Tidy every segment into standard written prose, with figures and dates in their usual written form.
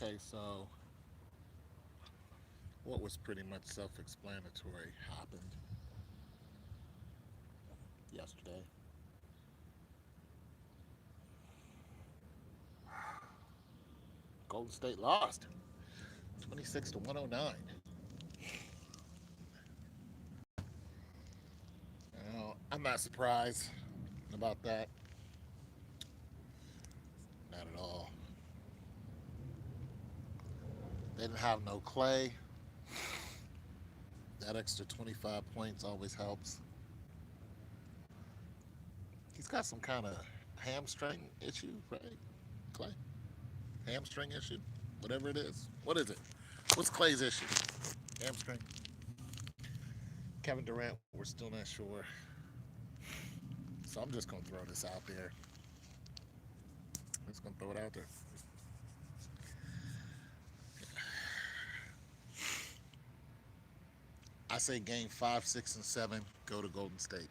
Okay, so what was pretty much self explanatory happened yesterday. Golden State lost 26 to 109. I'm not surprised about that. Not at all. They didn't have no Clay. That extra 25 points always helps. He's got some kind of hamstring issue, right? Clay? Hamstring issue? Whatever it is. What is it? What's Clay's issue? Hamstring? Kevin Durant, we're still not sure. So I'm just going to throw this out there. I'm just going to throw it out there. I say game 5, 6, and 7 go to Golden State.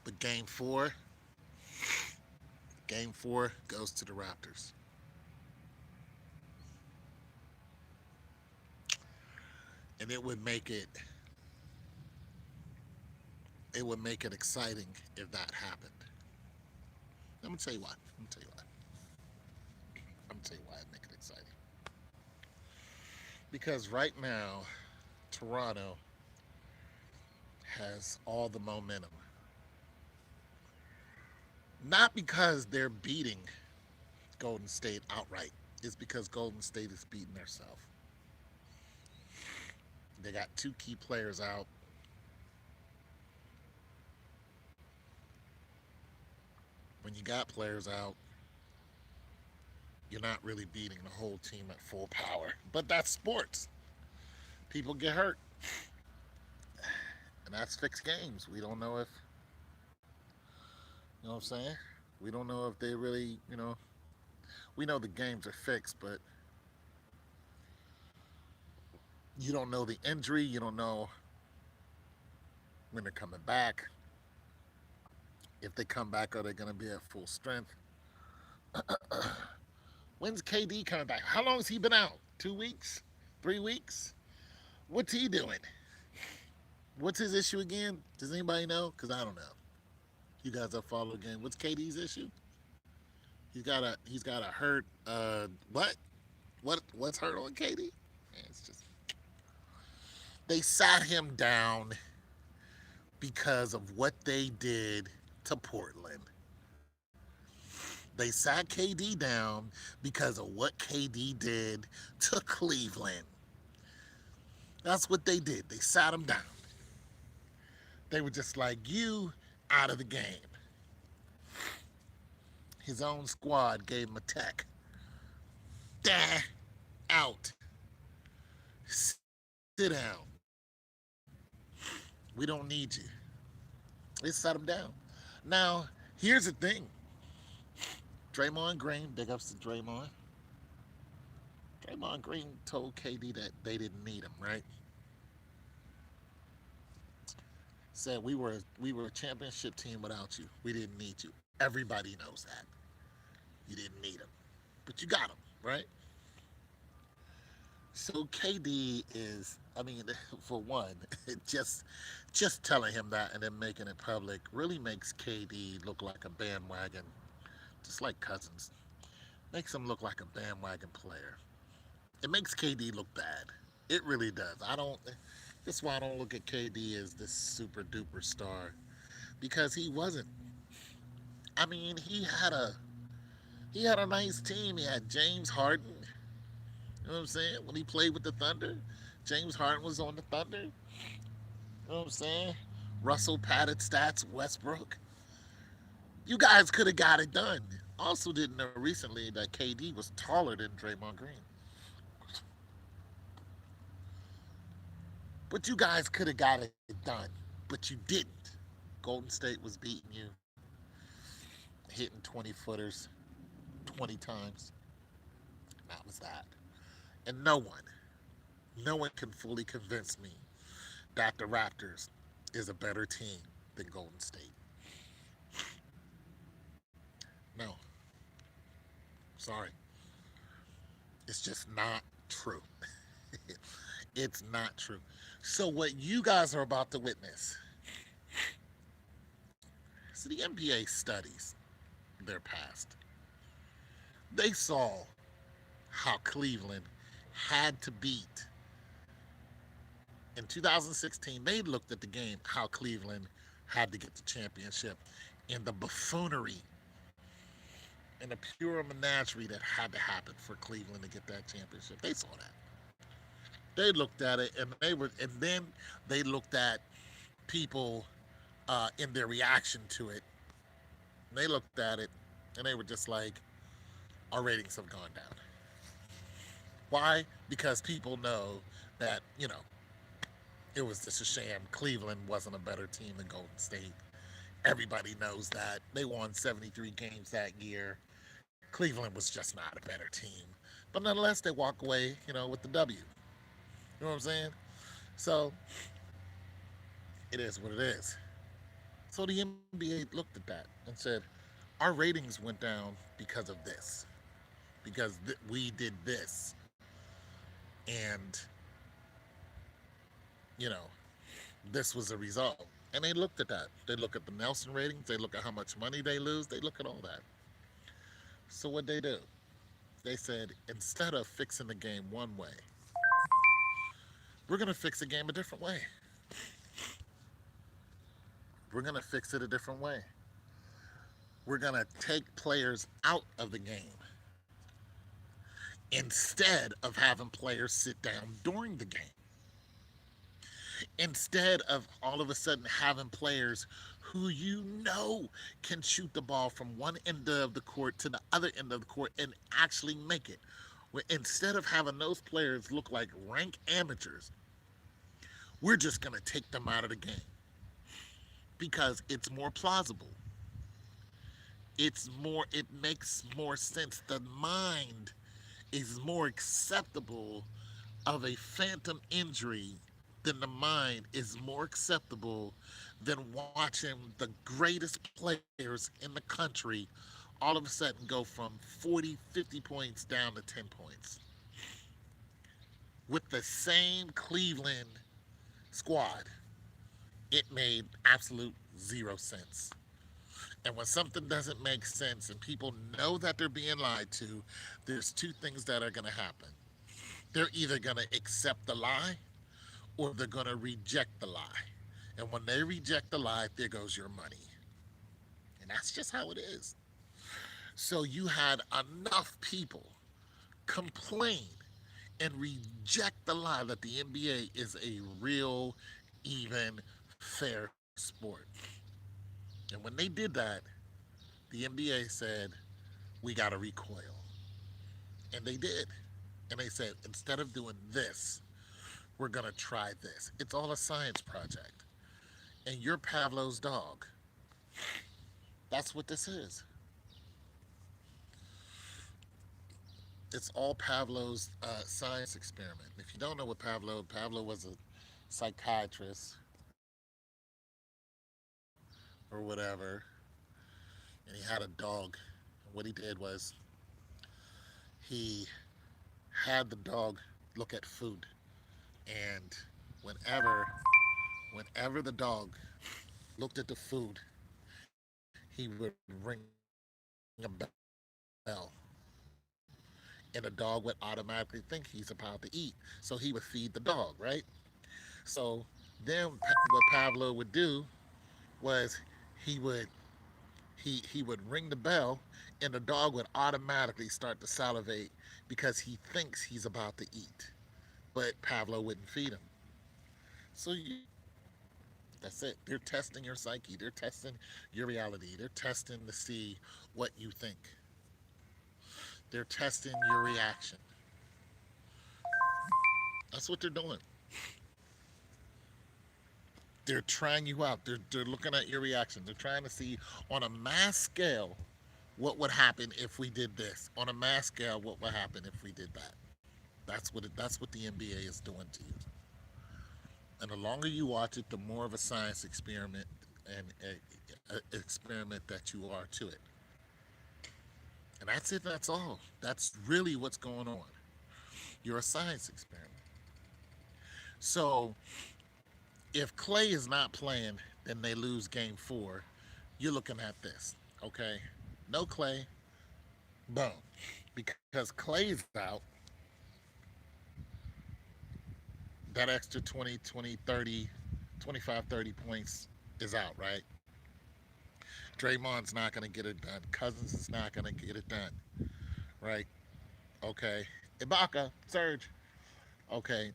But game 4 goes to the Raptors. And it would make it exciting if that happened. Let me tell you why. It'd make it exciting. Because right now, Toronto has all the momentum. Not because they're beating Golden State outright. It's because Golden State is beating themselves. They got two key players out. When you got players out, you're not really beating the whole team at full power. But that's sports. People get hurt. And that's fixed games. We don't know if, you know what I'm saying? We don't know if they really, we know the games are fixed, but you don't know the injury. You don't know when they're coming back. If they come back, are they going to be at full strength? When's KD coming back? How long has he been out? 2 weeks? 3 weeks? What's he doing? What's his issue again? Does anybody know? Because I don't know. You guys have followed the game. What's KD's issue? He's got a hurt. What? What's hurt on KD? It's just they sat him down because of what they did to Portland. They sat KD down because of what KD did to Cleveland. That's what they did. They sat him down. They were just like, you out of the game. His own squad gave him a tech. Out. Sit down. We don't need you. They sat him down. Now, here's the thing. Draymond Green, big ups to Draymond. Draymond Green told KD that they didn't need him, right? Said we were a championship team without you. We didn't need you. Everybody knows that. You didn't need him. But you got him, right? So KD is, I mean, for one, just telling him that and then making it public really makes KD look like a bandwagon, just like Cousins. Makes him look like a bandwagon player. It makes KD look bad. It really does. I don't. That's why I don't look at KD as this super duper star because he wasn't. I mean, he had a nice team. He had James Harden. You know what I'm saying? When he played with the Thunder, James Harden was on the Thunder. You know what I'm saying? Russell padded stats, Westbrook. You guys could have got it done. Also, didn't know recently that KD was taller than Draymond Green. But you guys could have got it done. But you didn't. Golden State was beating you, hitting 20 footers 20 times. That was that. And no one can fully convince me that the Raptors is a better team than Golden State. No, sorry, it's just not true. It's not true. So what you guys are about to witness, so the NBA studies their past. They saw how Cleveland had to beat. In 2016, they looked at the game, how Cleveland had to get the championship, and the buffoonery and the pure menagerie that had to happen for Cleveland to get that championship. They saw that. They looked at it, and then they looked at people in their reaction to it. They looked at it, and they were just like, our ratings have gone down. Why? Because people know that, it was just a sham. Cleveland wasn't a better team than Golden State. Everybody knows that. They won 73 games that year. Cleveland was just not a better team. But nonetheless, they walk away, with the W. You know what I'm saying? So it is what it is. So the NBA looked at that and said, our ratings went down because of this, because we did this. And, you know, this was a result. And they looked at that. They look at the Nelson ratings. They look at how much money they lose. They look at all that. So what they do? They said, instead of fixing the game one way, we're going to fix the game a different way. We're going to fix it a different way. We're going to take players out of the game instead of having players sit down during the game. Instead of all of a sudden having players who can shoot the ball from one end of the court to the other end of the court and actually make it. Instead of having those players look like rank amateurs, we're just going to take them out of the game because it's more plausible. It makes more sense. The mind is more acceptable of a phantom injury than the mind is more acceptable than watching the greatest players in the country all of a sudden go from 40, 50 points down to 10 points. With the same Cleveland squad, it made absolute zero sense. And when something doesn't make sense and people know that they're being lied to, there's two things that are going to happen. They're either going to accept the lie or they're going to reject the lie. And when they reject the lie, there goes your money. And that's just how it is. So you had enough people complain and reject the lie that the NBA is a real, even, fair sport. And when they did that, the NBA said, we got to recoil. And they did. And they said, instead of doing this, we're going to try this. It's all a science project. And you're Pavlov's dog. That's what this is. It's all Pavlov's science experiment. If you don't know what Pavlov was a psychiatrist or whatever, and he had a dog. And what he did was he had the dog look at food, and whenever the dog looked at the food, he would ring a bell, and the dog would automatically think he's about to eat. So he would feed the dog, right? So then what Pavlov would do was he would he would ring the bell and the dog would automatically start to salivate because he thinks he's about to eat. But Pavlov wouldn't feed him. So that's it. They're testing your psyche. They're testing your reality. They're testing to see what you think. They're testing your reaction. That's what they're doing. They're trying you out. They're looking at your reaction. They're trying to see on a mass scale what would happen if we did this. On a mass scale, what would happen if we did that. That's what the NBA is doing to you. And the longer you watch it, the more of a science experiment and a experiment that you are to it. And that's it, that's all. That's really what's going on. You're a science experiment. So if Clay is not playing, then they lose game four. You're looking at this, okay? No Clay, boom. Because Clay's out, that extra 20, 20, 30, 25, 30 points is out, right? Draymond's not going to get it done. Cousins is not going to get it done, right? Okay. Ibaka, Serge. Okay.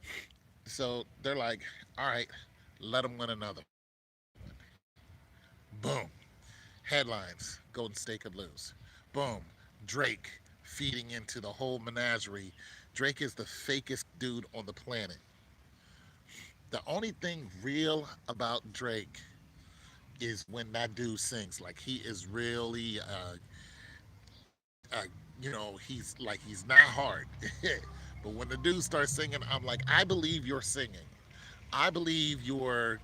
So they're like, all right, let them win another one. Boom. Headlines Golden State could lose. Boom. Drake feeding into the whole menagerie. Drake is the fakest dude on the planet. The only thing real about Drake is when that dude sings. Like he is really, he's not hard. But when the dude starts singing, I'm like, I believe you're singing. I believe you're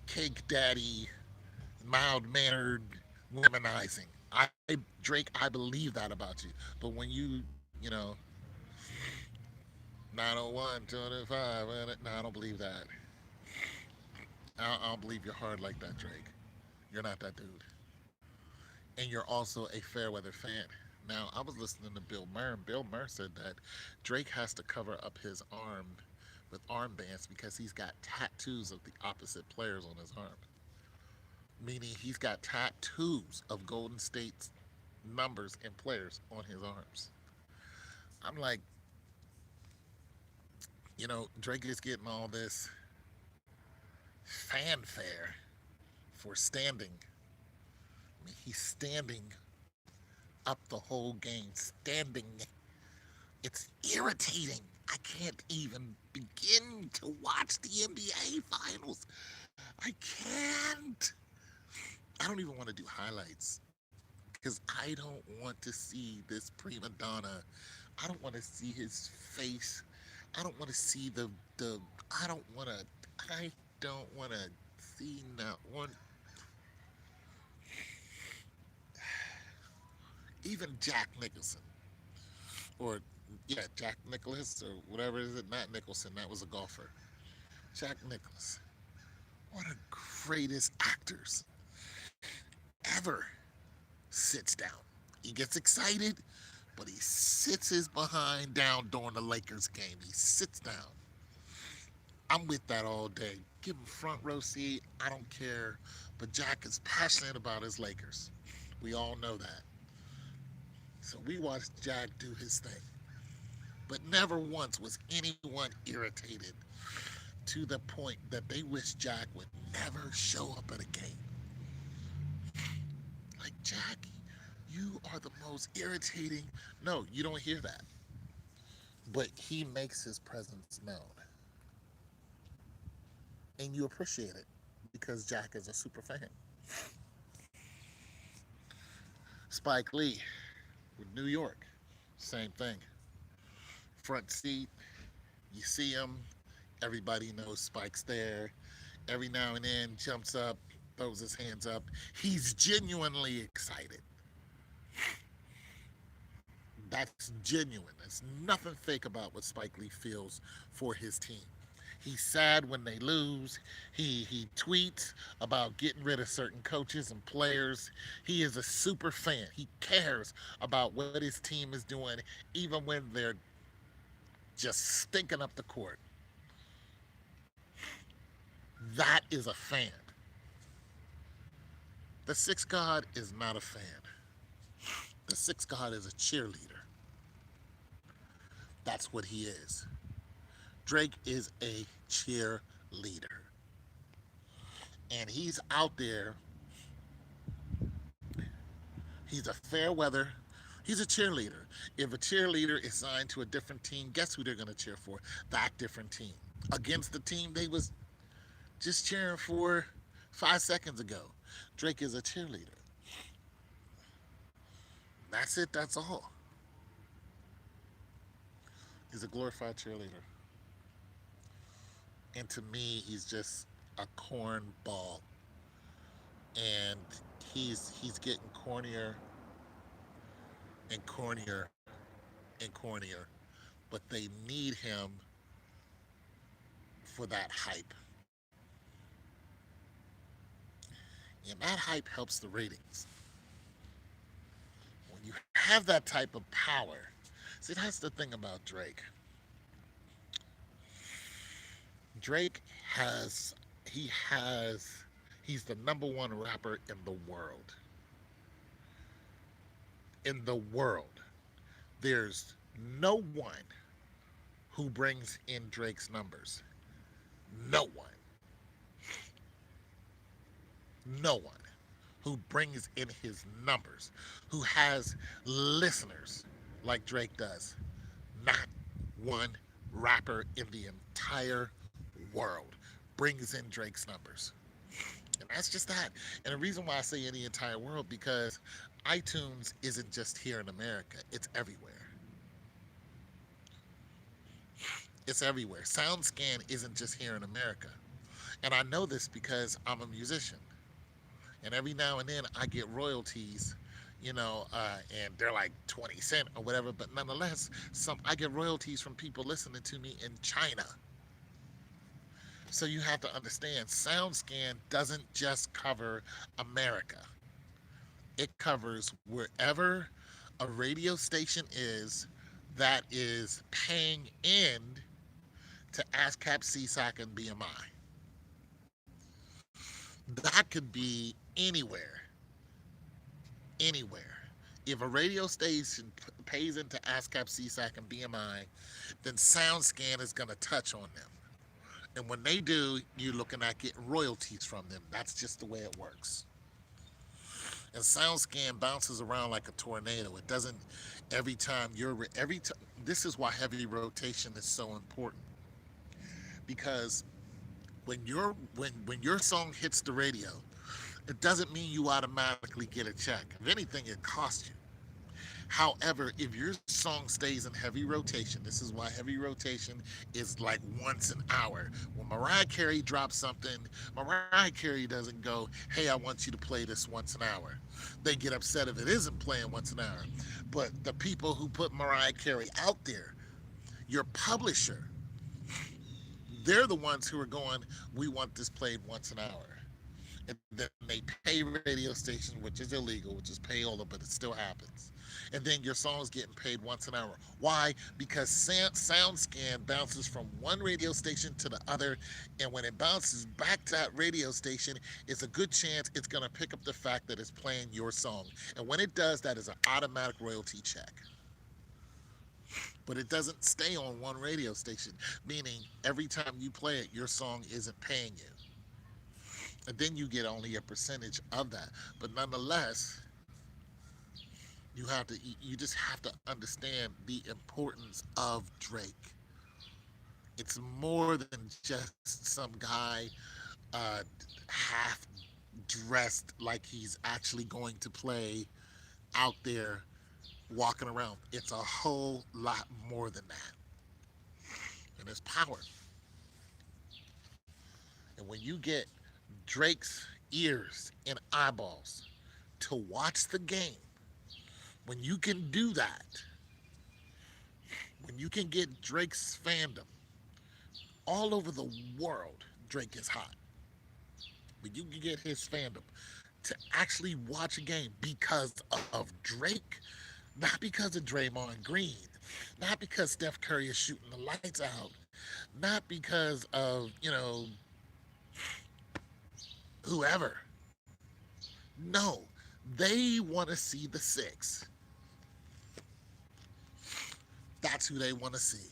cake daddy, mild mannered, womanizing. Drake, I believe that about you. But when you know, 901, 205, no, I don't believe that. I don't believe you're hard like that, Drake. You're not that dude. And you're also a Fairweather fan. Now, I was listening to Bill Murray, and Bill Murray said that Drake has to cover up his arm with armbands because he's got tattoos of the opposite players on his arm. Meaning he's got tattoos of Golden State's numbers and players on his arms. I'm like, Drake is getting all this fanfare for standing. I mean, he's standing up the whole game, standing. It's irritating. I can't even begin to watch the NBA finals. I can't. I don't even want to do highlights because I don't want to see this prima donna. I don't want to see his face. I don't want to see the. I don't want to. I don't want to see not one. Even Jack Nicholson, or yeah, Jack Nicholas, or whatever is it? Not Nicholson. That was a golfer. Jack Nicholas. One of the greatest actors ever sits down. He gets excited, but he sits his behind down during the Lakers game. He sits down. I'm with that all day. Give him front row seat. I don't care. But Jack is passionate about his Lakers. We all know that. So we watched Jack do his thing. But never once was anyone irritated to the point that they wish Jack would never show up at a game. Like, Jack, you are the most irritating. No, you don't hear that. But he makes his presence known. And you appreciate it because Jack is a super fan. Spike Lee with New York, same thing. Front seat, you see him, everybody knows Spike's there. Every now and then jumps up, throws his hands up. He's genuinely excited. That's genuine. There's nothing fake about what Spike Lee feels for his team. He's sad when they lose. He tweets about getting rid of certain coaches and players. He is a super fan. He cares about what his team is doing, even when they're just stinking up the court. That is a fan. The sixth god is not a fan. The sixth god is a cheerleader. That's what he is. Drake is a cheerleader. And he's out there. He's a fair weather. He's a cheerleader. If a cheerleader is signed to a different team, guess who they're going to cheer for? That different team. Against the team they was just cheering for 5 seconds ago. Drake is a cheerleader. That's it, that's all. He's a glorified cheerleader. And to me, he's just a cornball. And he's getting cornier and cornier and cornier, but they need him for that hype. And that hype helps the ratings. When you have that type of power, see, that's the thing about Drake. Drake has, he has, he's the number one rapper in the world. In the world. There's no one who brings in Drake's numbers. No one. No one who brings in his numbers, who has listeners like Drake does. Not one rapper in the entire world brings in Drake's numbers. And that's just that. And the reason why I say in the entire world, because iTunes isn't just here in America, it's everywhere. It's everywhere. SoundScan isn't just here in America. And I know this because I'm a musician. And every now and then I get royalties, and they're like 20 cents or whatever, but nonetheless, I get royalties from people listening to me in China. So you have to understand, SoundScan doesn't just cover America. It covers wherever a radio station is that is paying in to ASCAP, CSAC, and BMI. That could be anywhere, anywhere. If a radio station pays into ASCAP, CSAC, and BMI, then SoundScan is going to touch on them. And when they do, you're looking at getting royalties from them. That's just the way it works. And SoundScan bounces around like a tornado. It doesn't every time. This is why heavy rotation is so important, because when your song hits the radio, it doesn't mean you automatically get a check. If anything, it costs you. However, if your song stays in heavy rotation, this is why heavy rotation is like once an hour. When Mariah Carey drops something, Mariah Carey doesn't go, hey, I want you to play this once an hour. They get upset if it isn't playing once an hour. But the people who put Mariah Carey out there, your publisher, they're the ones who are going, we want this played once an hour. And then they pay radio stations, which is illegal, which is payola, but it still happens. And then your song's getting paid once an hour. Why? Because SoundScan bounces from one radio station to the other, and when it bounces back to that radio station, it's a good chance it's going to pick up the fact that it's playing your song. And when it does, that is an automatic royalty check. But it doesn't stay on one radio station, meaning every time you play it, your song isn't paying you. And then you get only a percentage of that. But nonetheless, you just have to understand the importance of Drake. It's more than just some guy uh, half dressed like he's actually going to play out there walking around. It's a whole lot more than that. And it's power. And when you get Drake's ears and eyeballs to watch the game, when you can do that, when you can get Drake's fandom all over the world, Drake is hot. When you can get his fandom to actually watch a game because of Drake, not because of Draymond Green, not because Steph Curry is shooting the lights out, not because of, whoever. No, they want to see the six. That's who they want to see.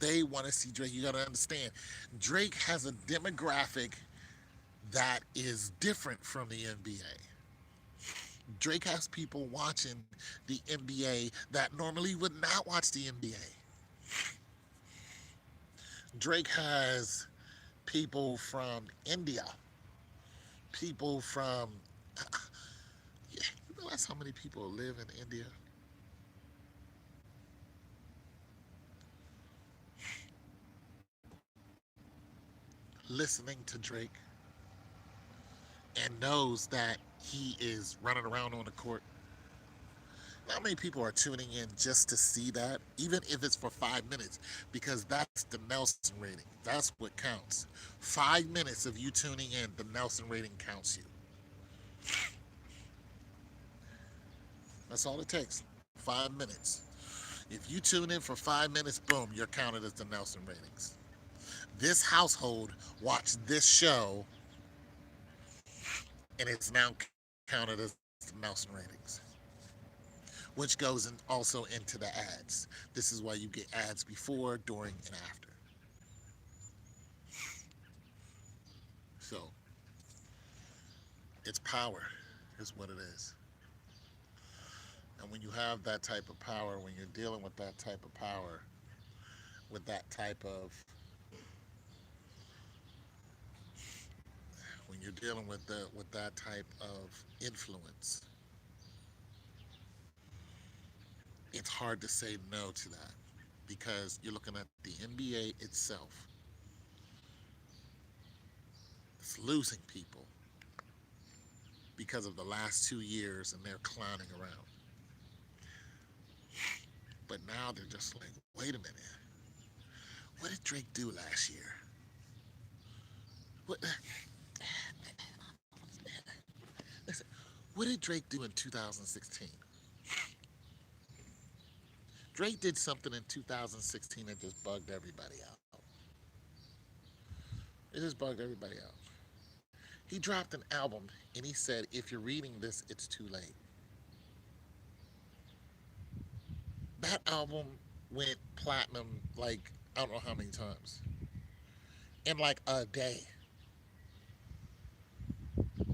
They want to see Drake. You got to understand, Drake has a demographic that is different from the NBA. Drake has people watching the NBA that normally would not watch the NBA. Drake has people from India, people from, yeah, you realize how many people live in India? Listening to Drake and knows that he is running around on the court. Not many people are tuning in just to see that, even if it's for 5 minutes, because that's the Nelson rating. That's what counts. 5 minutes of you tuning in, the Nelson rating counts you. That's all it takes. 5 minutes. If you tune in for 5 minutes, boom, you're counted as the Nelson ratings. This household watched this show, and it's now counted as the Nelson ratings, which goes in also into the ads. This is why you get ads before, during, and after. So it's power, is what it is. And when you have that type of power, when you're dealing with that type of power, with that type of, when you're dealing with that type of influence, it's hard to say no to that because you're looking at the NBA itself. It's losing people because of the last 2 years and they're clowning around. But now they're just like, wait a minute. What did Drake do last year? What, listen, what did Drake do in 2016? Drake did something in 2016 that just bugged everybody out. It just bugged everybody out. He dropped an album and he said, if you're reading this, it's too late. That album went platinum like I don't know how many times in like a day.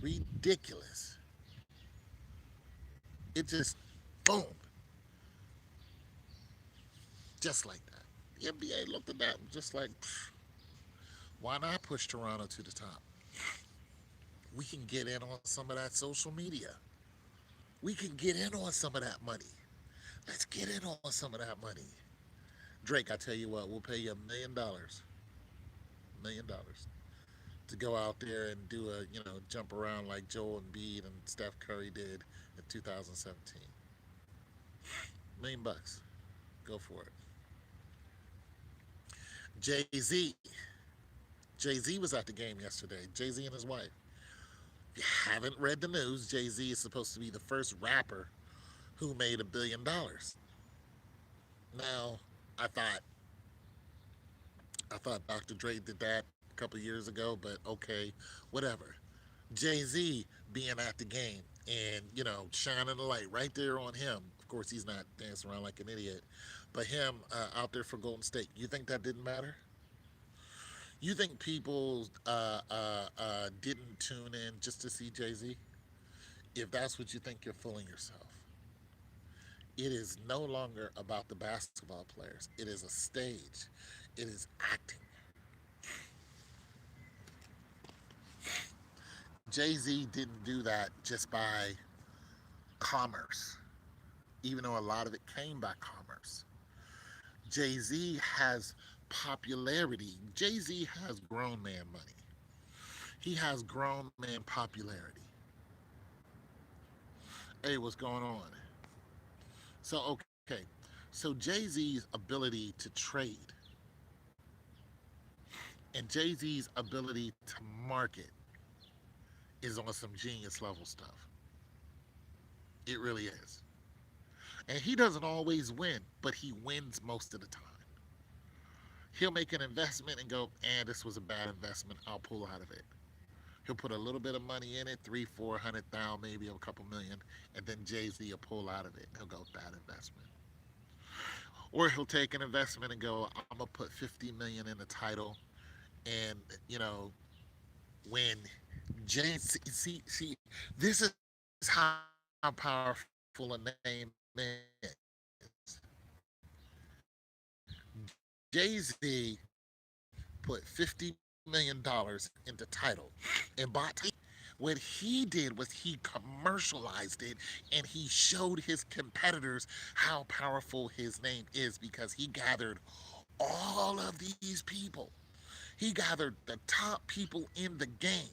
Ridiculous. It just boom, just like that. The NBA looked at that and just like, why not push Toronto to the top? We can get in on some of that social media. We can get in on some of that money. Let's get in on some of that money. Drake, I tell you what, we'll pay you $1 million, $1 million to go out there and do a jump around like Joel Embiid and Steph Curry did in 2017. $1 million, go for it. Jay Z, Jay Z was at the game yesterday. Jay Z and his wife. If you haven't read the news, Jay Z is supposed to be the first rapper who made $1 billion. Now, I thought I thought Dr. Dre did that a couple years ago, but okay, whatever. Jay Z being at the game and shining the light right there on him. Of course, he's not dancing around like an idiot, but him out there for Golden State. You think that didn't matter? You think people didn't tune in just to see Jay Z? If that's what you think, you're fooling yourself. It is no longer about the basketball players. It is a stage. It is acting. Jay Z didn't do that just by commerce, even though a lot of it came by commerce. Jay Z has popularity. Jay Z has grown man money. He has grown man popularity. Hey, what's going on? So, okay. So, Jay Z's ability to trade and Jay Z's ability to market is on some genius level stuff. It really is. And he doesn't always win, but he wins most of the time. He'll make an investment and go, this was a bad investment. I'll pull out of it. He'll put a little bit of money in it, 300,000, 400,000, maybe a couple million, and then Jay Z will pull out of it. He'll go, bad investment. Or he'll take an investment and go, I'm gonna put 50 million in the title, and when Jay Z, see, this is how powerful a name is. Jay Z put $50 million into title and bought. What he did was he commercialized it and he showed his competitors how powerful his name is because he gathered all of these people. He gathered the top people in the game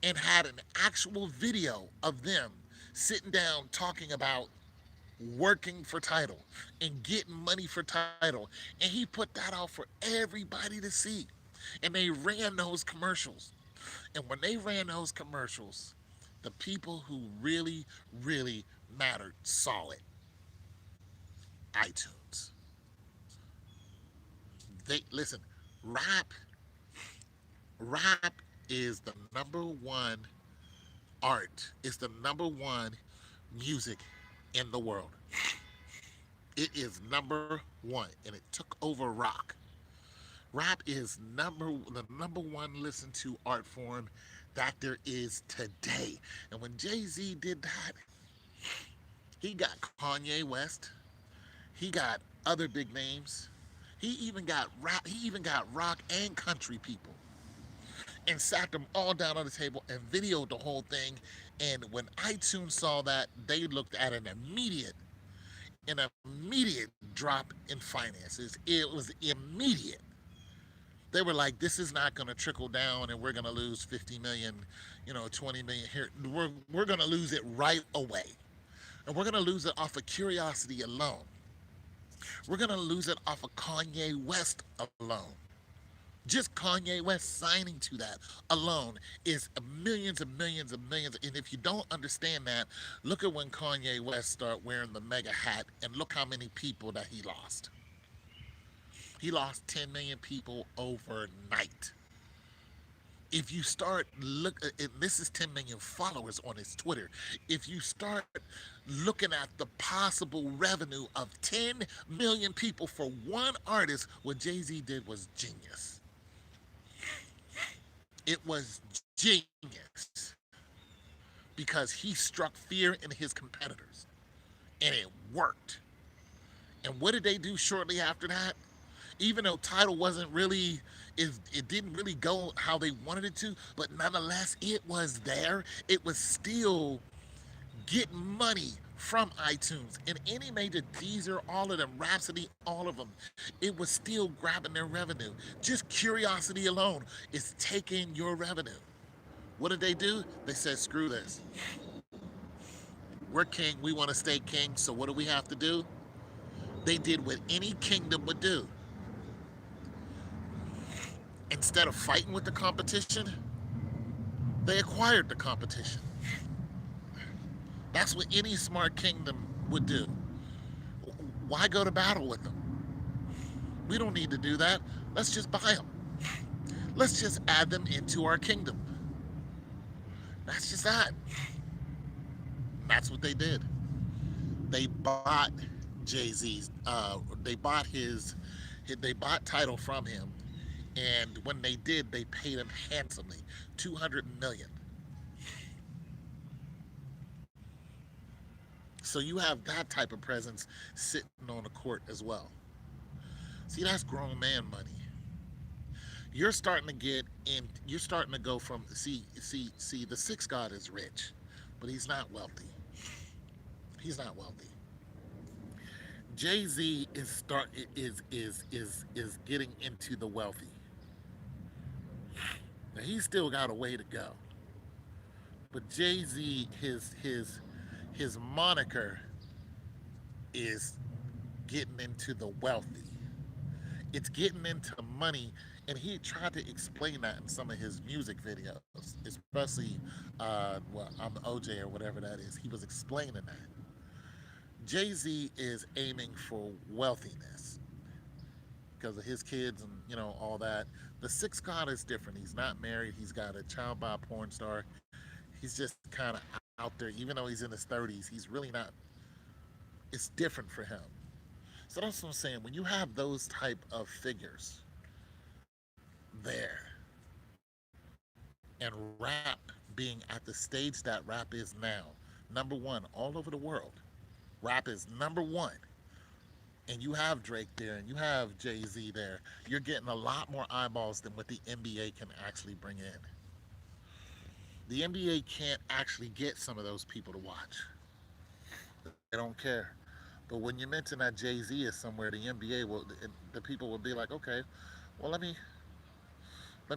and had an actual video of them sitting down talking about working for Title and getting money for Title. And he put that out for everybody to see. And they ran those commercials. And when they ran those commercials, the people who really, really mattered saw it. iTunes. They listen, rap rap is the number one art. It's the number one music in the world. It is number one, and it took over rock. Rap is the number one listened to art form that there is today. And when Jay Z did that, he got Kanye West, he got other big names, he even got rap, he even got rock and country people, and sat them all down on the table and videoed the whole thing. And when iTunes saw that, they looked at an immediate drop in finances. It was immediate. They were like, this is not going to trickle down and we're going to lose 50 million, 20 million here. We're going to lose it right away. And we're going to lose it off of curiosity alone. We're going to lose it off of Kanye West alone. Just Kanye West signing to that alone is millions and millions and millions. And if you don't understand that, look at when Kanye West started wearing the mega hat and look how many people that he lost. He lost 10 million people overnight. If you start and this is 10 million followers on his Twitter. If you start looking at the possible revenue of 10 million people for one artist, what Jay-Z did was genius. It was genius because he struck fear in his competitors and it worked. And what did they do shortly after that? Even though Tidal wasn't really, it didn't really go how they wanted it to, but nonetheless, it was there. It was still getting money from iTunes and any major Deezer, all of them, Rhapsody, all of them. It was still grabbing their revenue. Just curiosity alone is taking your revenue. What did they do? They said, screw this. We're king. We want to stay king. So what do we have to do? They did what any kingdom would do. Instead of fighting with the competition, they acquired the competition. That's what any smart kingdom would do. Why go to battle with them? We don't need to do that. Let's just buy them. Let's just add them into our kingdom. That's just that. That's what they did. They bought Jay-Z's. They bought Tidal from him, and when they did, they paid him handsomely, 200 million. So you have that type of presence sitting on the court as well. See, that's grown man money. You're starting to get in. You're starting to go from see. The sixth god is rich, but he's not wealthy. He's not wealthy. Jay Z is getting into the wealthy. Now he's still got a way to go, but Jay Z his moniker is getting into the wealthy. It's getting into money, and he tried to explain that in some of his music videos, especially on the OJ or whatever that is. He was explaining that Jay Z is aiming for wealthiness because of his kids and all that. The sixth god is different. He's not married. He's got a child by a porn star. He's just kind of out there, even though he's in his 30s. He's really not. It's different for him. So that's what I'm saying. When you have those type of figures there, and rap being at the stage that rap is now, number one all over the world, rap is number one. And you have Drake there, and you have Jay-Z there. You're getting a lot more eyeballs than what the NBA can actually bring in. The NBA can't actually get some of those people to watch. They don't care. But when you mention that Jay-Z is somewhere, the NBA will, the people will be like, okay, well let me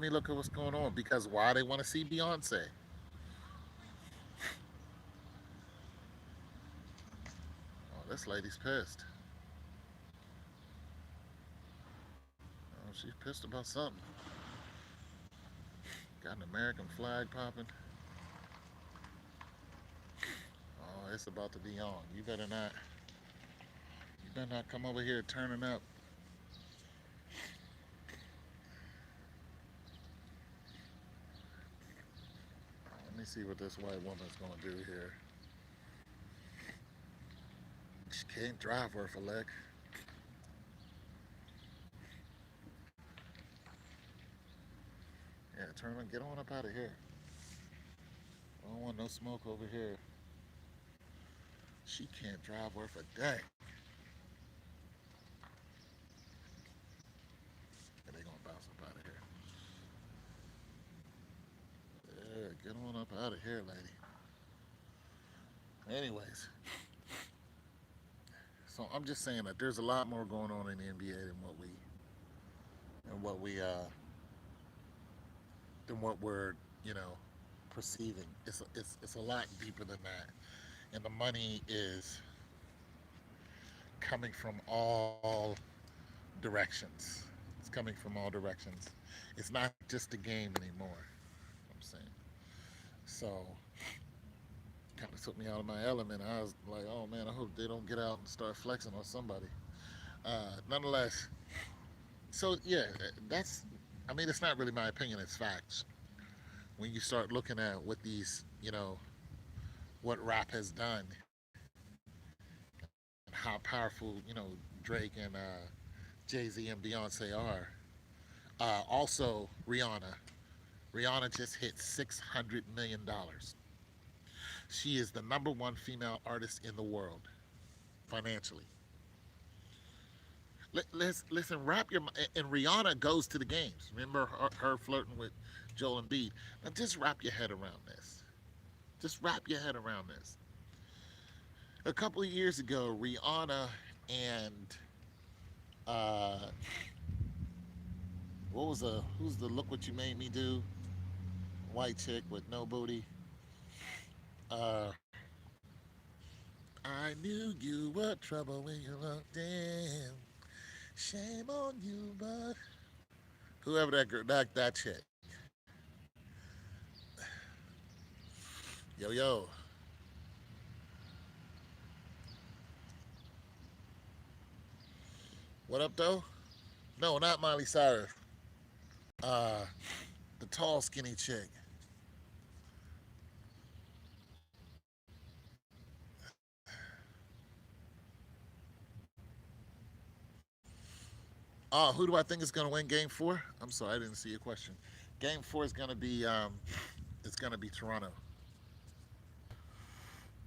look at what's going on, because why they want to see Beyonce? Oh, This lady's pissed. Oh, she's pissed about something. Got an American flag popping. Oh, it's about to be on. You better not. You better not come over here turning up. Let me see what this white woman's gonna do here. She can't drive worth a lick. Yeah, turn on, get on up out of here. I don't want no smoke over here. She can't drive worth a day. And they gonna bounce up out of here. Yeah, get on up out of here, lady. Anyways, so I'm just saying that there's a lot more going on in the NBA than what we're you know perceiving. It's a lot deeper than that, and the money is coming from all directions. It's coming from all directions. It's not just a game anymore. I'm saying so. Kind of took me out of my element. I was like, oh man, I hope they don't get out and start flexing on somebody. Nonetheless, so yeah, that's. I mean, it's not really my opinion; it's facts. When you start looking at what these, what rap has done, and how powerful, Drake and Jay Z and Beyonce are. Also, Rihanna. Rihanna just hit $600 million. She is the number one female artist in the world financially. Listen, wrap your and Rihanna goes to the games. Remember her flirting with Joel Embiid. Now just wrap your head around this. Just wrap your head around this. A couple of years ago, Rihanna and uh, who's the look what you made me do white chick with no booty. Uh, I knew you were trouble when you looked in. Shame on you, bud. Whoever that girl, that chick. Yo yo, what up though? No, not Miley Cyrus. Uh, the tall, skinny chick. Who do I think is going to win Game Four? I'm sorry, I didn't see your question. Game Four is going to be it's going to be Toronto.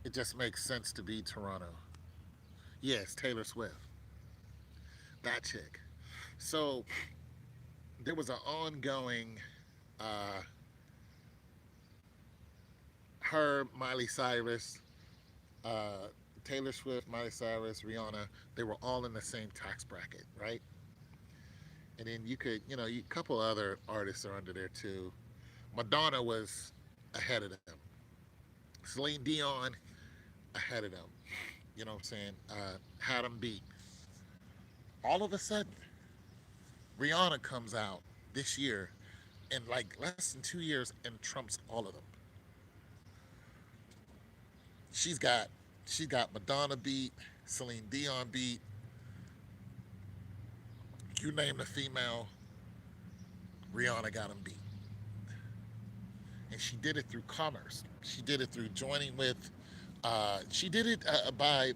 It just makes sense to be Toronto. Yes, Taylor Swift, that chick. So there was an ongoing uh, her, Miley Cyrus, uh, Taylor Swift, Miley Cyrus, Rihanna. They were all in the same tax bracket, right? And then you could, a couple other artists are under there too. Madonna was ahead of them. Celine Dion ahead of them. You know what I'm saying? Had them beat. All of a sudden, Rihanna comes out this year in like less than 2 years and trumps all of them. She's got she got Madonna beat, Celine Dion beat, you name the female, Rihanna got them beat. And she did it through commerce. She did it through joining with. She did it by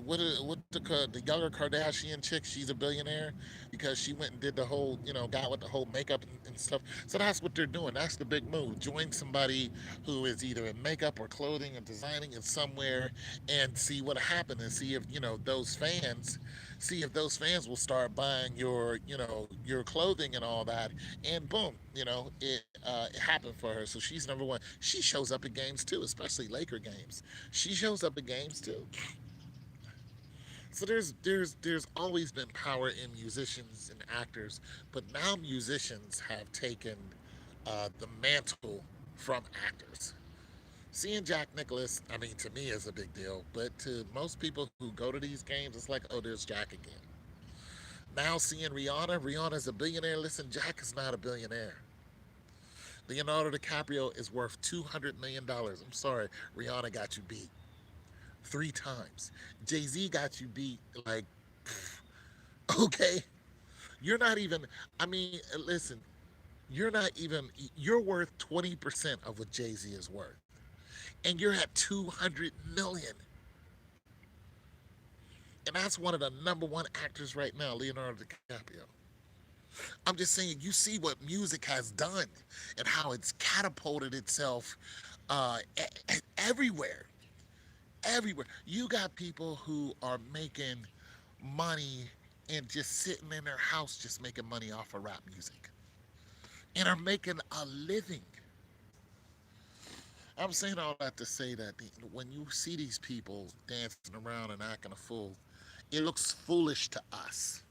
what the younger Kardashian chick? She's a billionaire because she went and did the whole, got with the whole makeup and stuff. So that's what they're doing. That's the big move. Join somebody who is either in makeup or clothing and designing it somewhere, and see what happens, and see if those fans will start buying your clothing and all that, and boom, it happened for her. So she's number one. She shows up at games too, especially Laker games. She shows up at games too. So there's always been power in musicians and actors, but now musicians have taken the mantle from actors. Seeing Jack Nicholas, I mean, to me is a big deal, but to most people who go to these games, it's like, oh, there's Jack again. Now seeing Rihanna's a billionaire. Listen, Jack is not a billionaire. Leonardo DiCaprio is worth $200 million. I'm sorry, Rihanna got you beat 3 times. Jay-Z got you beat like, okay, you're not even. I mean, listen, you're not even. You're worth 20% of what Jay-Z is worth, and you're at 200 million. And that's one of the number one actors right now, Leonardo DiCaprio. I'm just saying, you see what music has done and how it's catapulted itself everywhere. Everywhere. You got people who are making money and just sitting in their house just making money off of rap music and are making a living. I'm saying all that to say that when you see these people dancing around and acting a fool, it looks foolish to us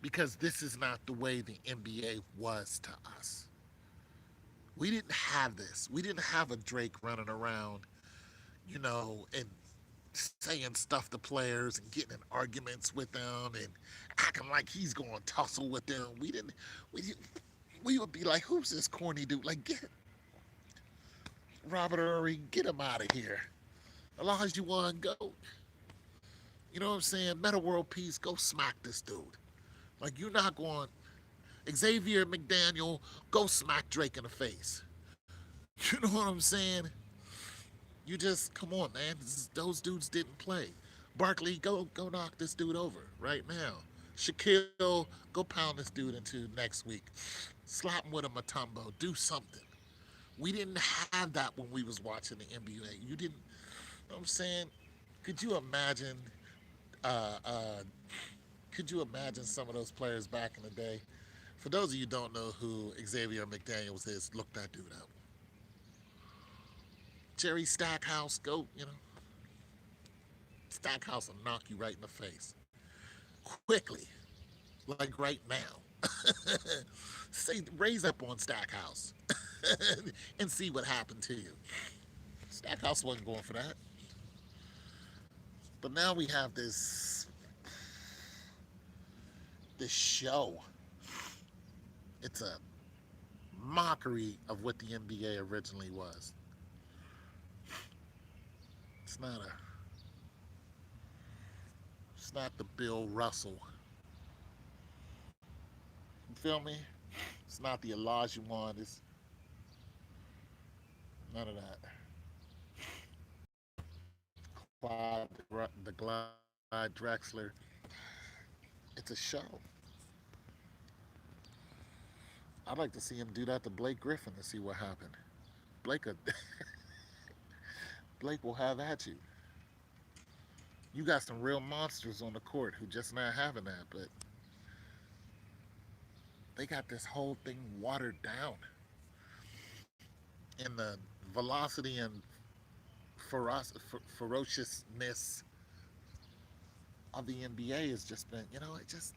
because this is not the way the NBA was to us. We didn't have this. We didn't have a Drake running around, and saying stuff to players and getting in arguments with them and acting like he's going to tussle with them. We, we would be like, who's this corny dude? Like, get Robert Ory, get him out of here. Elijah One, go. You know what I'm saying? Meta World Peace, go smack this dude. Like, you're not going. Xavier McDaniel, go smack Drake in the face. You know what I'm saying? You just come on, man. Those dudes didn't play. Barkley, go knock this dude over right now. Shaquille, go pound this dude into next week. Slap him with a Matumbo. Do something. We didn't have that when we was watching the NBA. You didn't. You know what I'm saying? Could you imagine? Uh, uh, could you imagine some of those players back in the day? For those of you who don't know who Xavier McDaniels is, look that dude up. Jerry Stackhouse, go, Stackhouse will knock you right in the face. Quickly. Like right now. Say, raise up on Stackhouse and see what happened to you. Stackhouse wasn't going for that. But now we have this show. It's a mockery of what the NBA originally was. It's not a it's not the Bill Russell. You feel me? It's not the Elijah one. It's none of that. The Clyde Drexler. It's a show. I'd like to see him do that to Blake Griffin to see what happened. Blake, Blake will have at you. You got some real monsters on the court who just not having that, but they got this whole thing watered down. And the velocity and ferociousness of the NBA has just been, it just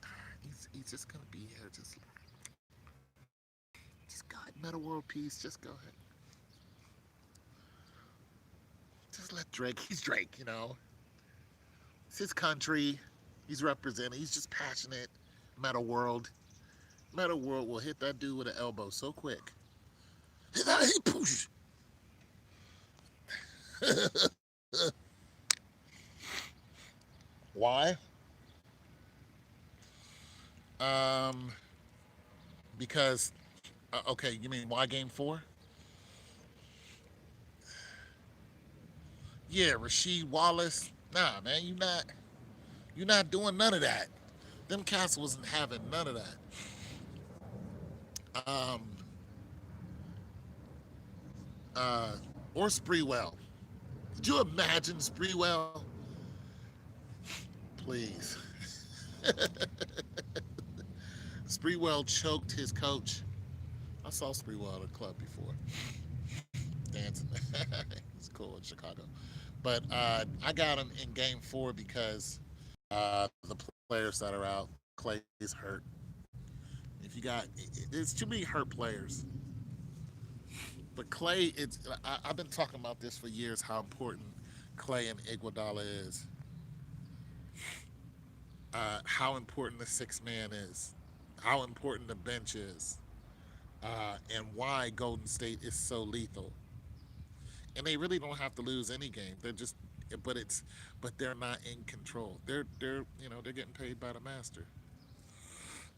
he's just gonna be here. Just God, Meta World Peace. Just go ahead. Just let Drake. He's Drake. It's his country. He's representing. He's just passionate. Meta World. Meta World will hit that dude with an elbow so quick. He push. Why? Um, because okay, you mean why game 4? Yeah, Rasheed Wallace. Nah, man, you're not doing none of that. Them cats wasn't having none of that. Um, uh, or Spreewell. Could you imagine Spreewell? Please. Spreewell choked his coach. I saw Spreewell at a club before, dancing. It's cool in Chicago. But I got him in game 4 because the players that are out. Clay's hurt. If you got, there's too many hurt players. But Clay, I've been talking about this for years. How important Clay and Iguodala is. How important the six man is. How important the bench is. And why Golden State is so lethal. And they really don't have to lose any game. They're just, but it's, but they're not in control. They're getting paid by the master.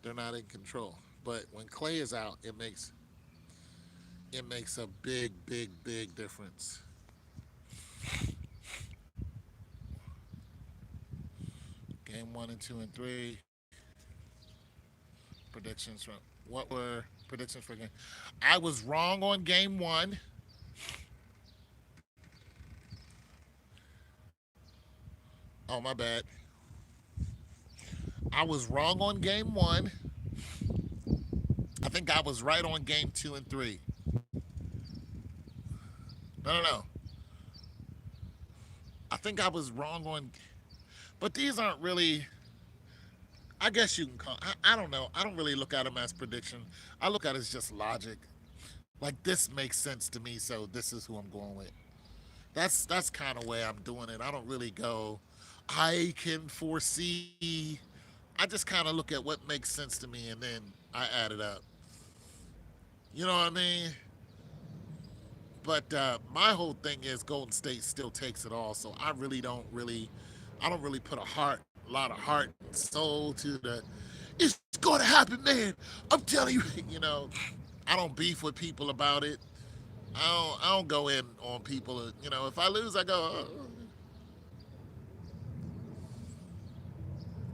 They're not in control. But when Clay is out, it makes a big, big, big difference. Game one and two and three predictions from what were predictions for game? I was wrong on game one. Oh my bad. I was wrong on game one. I think I was right on game two and three. No, no, no. I think I was wrong on, but these aren't really. I guess you can call. I don't know. I don't really look at them as prediction. I look at it as just logic. Like this makes sense to me, so this is who I'm going with. That's kind of way I'm doing it. I don't really go. I can foresee. I just kind of look at what makes sense to me, and then I add it up. You know what I mean? But my whole thing is Golden State still takes it all. So I don't really put a lot of heart and soul to the. It's going to happen, man. I'm telling you. You know, I don't beef with people about it. I don't go in on people. You know, if I lose, I go.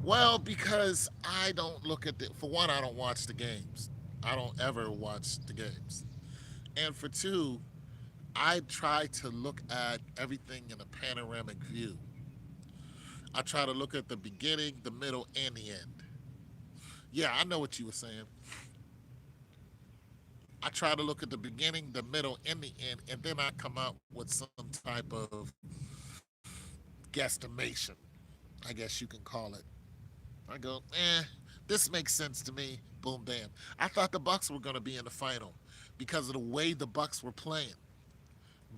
Well, because I don't look at the. For one, I don't watch the games. I don't ever watch the games. And for two, I try to look at everything in a panoramic view. I try to look at the beginning, the middle, and the end. Yeah, I know what you were saying. I try to look at the beginning, the middle, and the end, and then I come up with some type of guesstimation, I guess you can call it. I go, this makes sense to me. Boom, bam. I thought the Bucks were going to be in the final because of the way the Bucks were playing.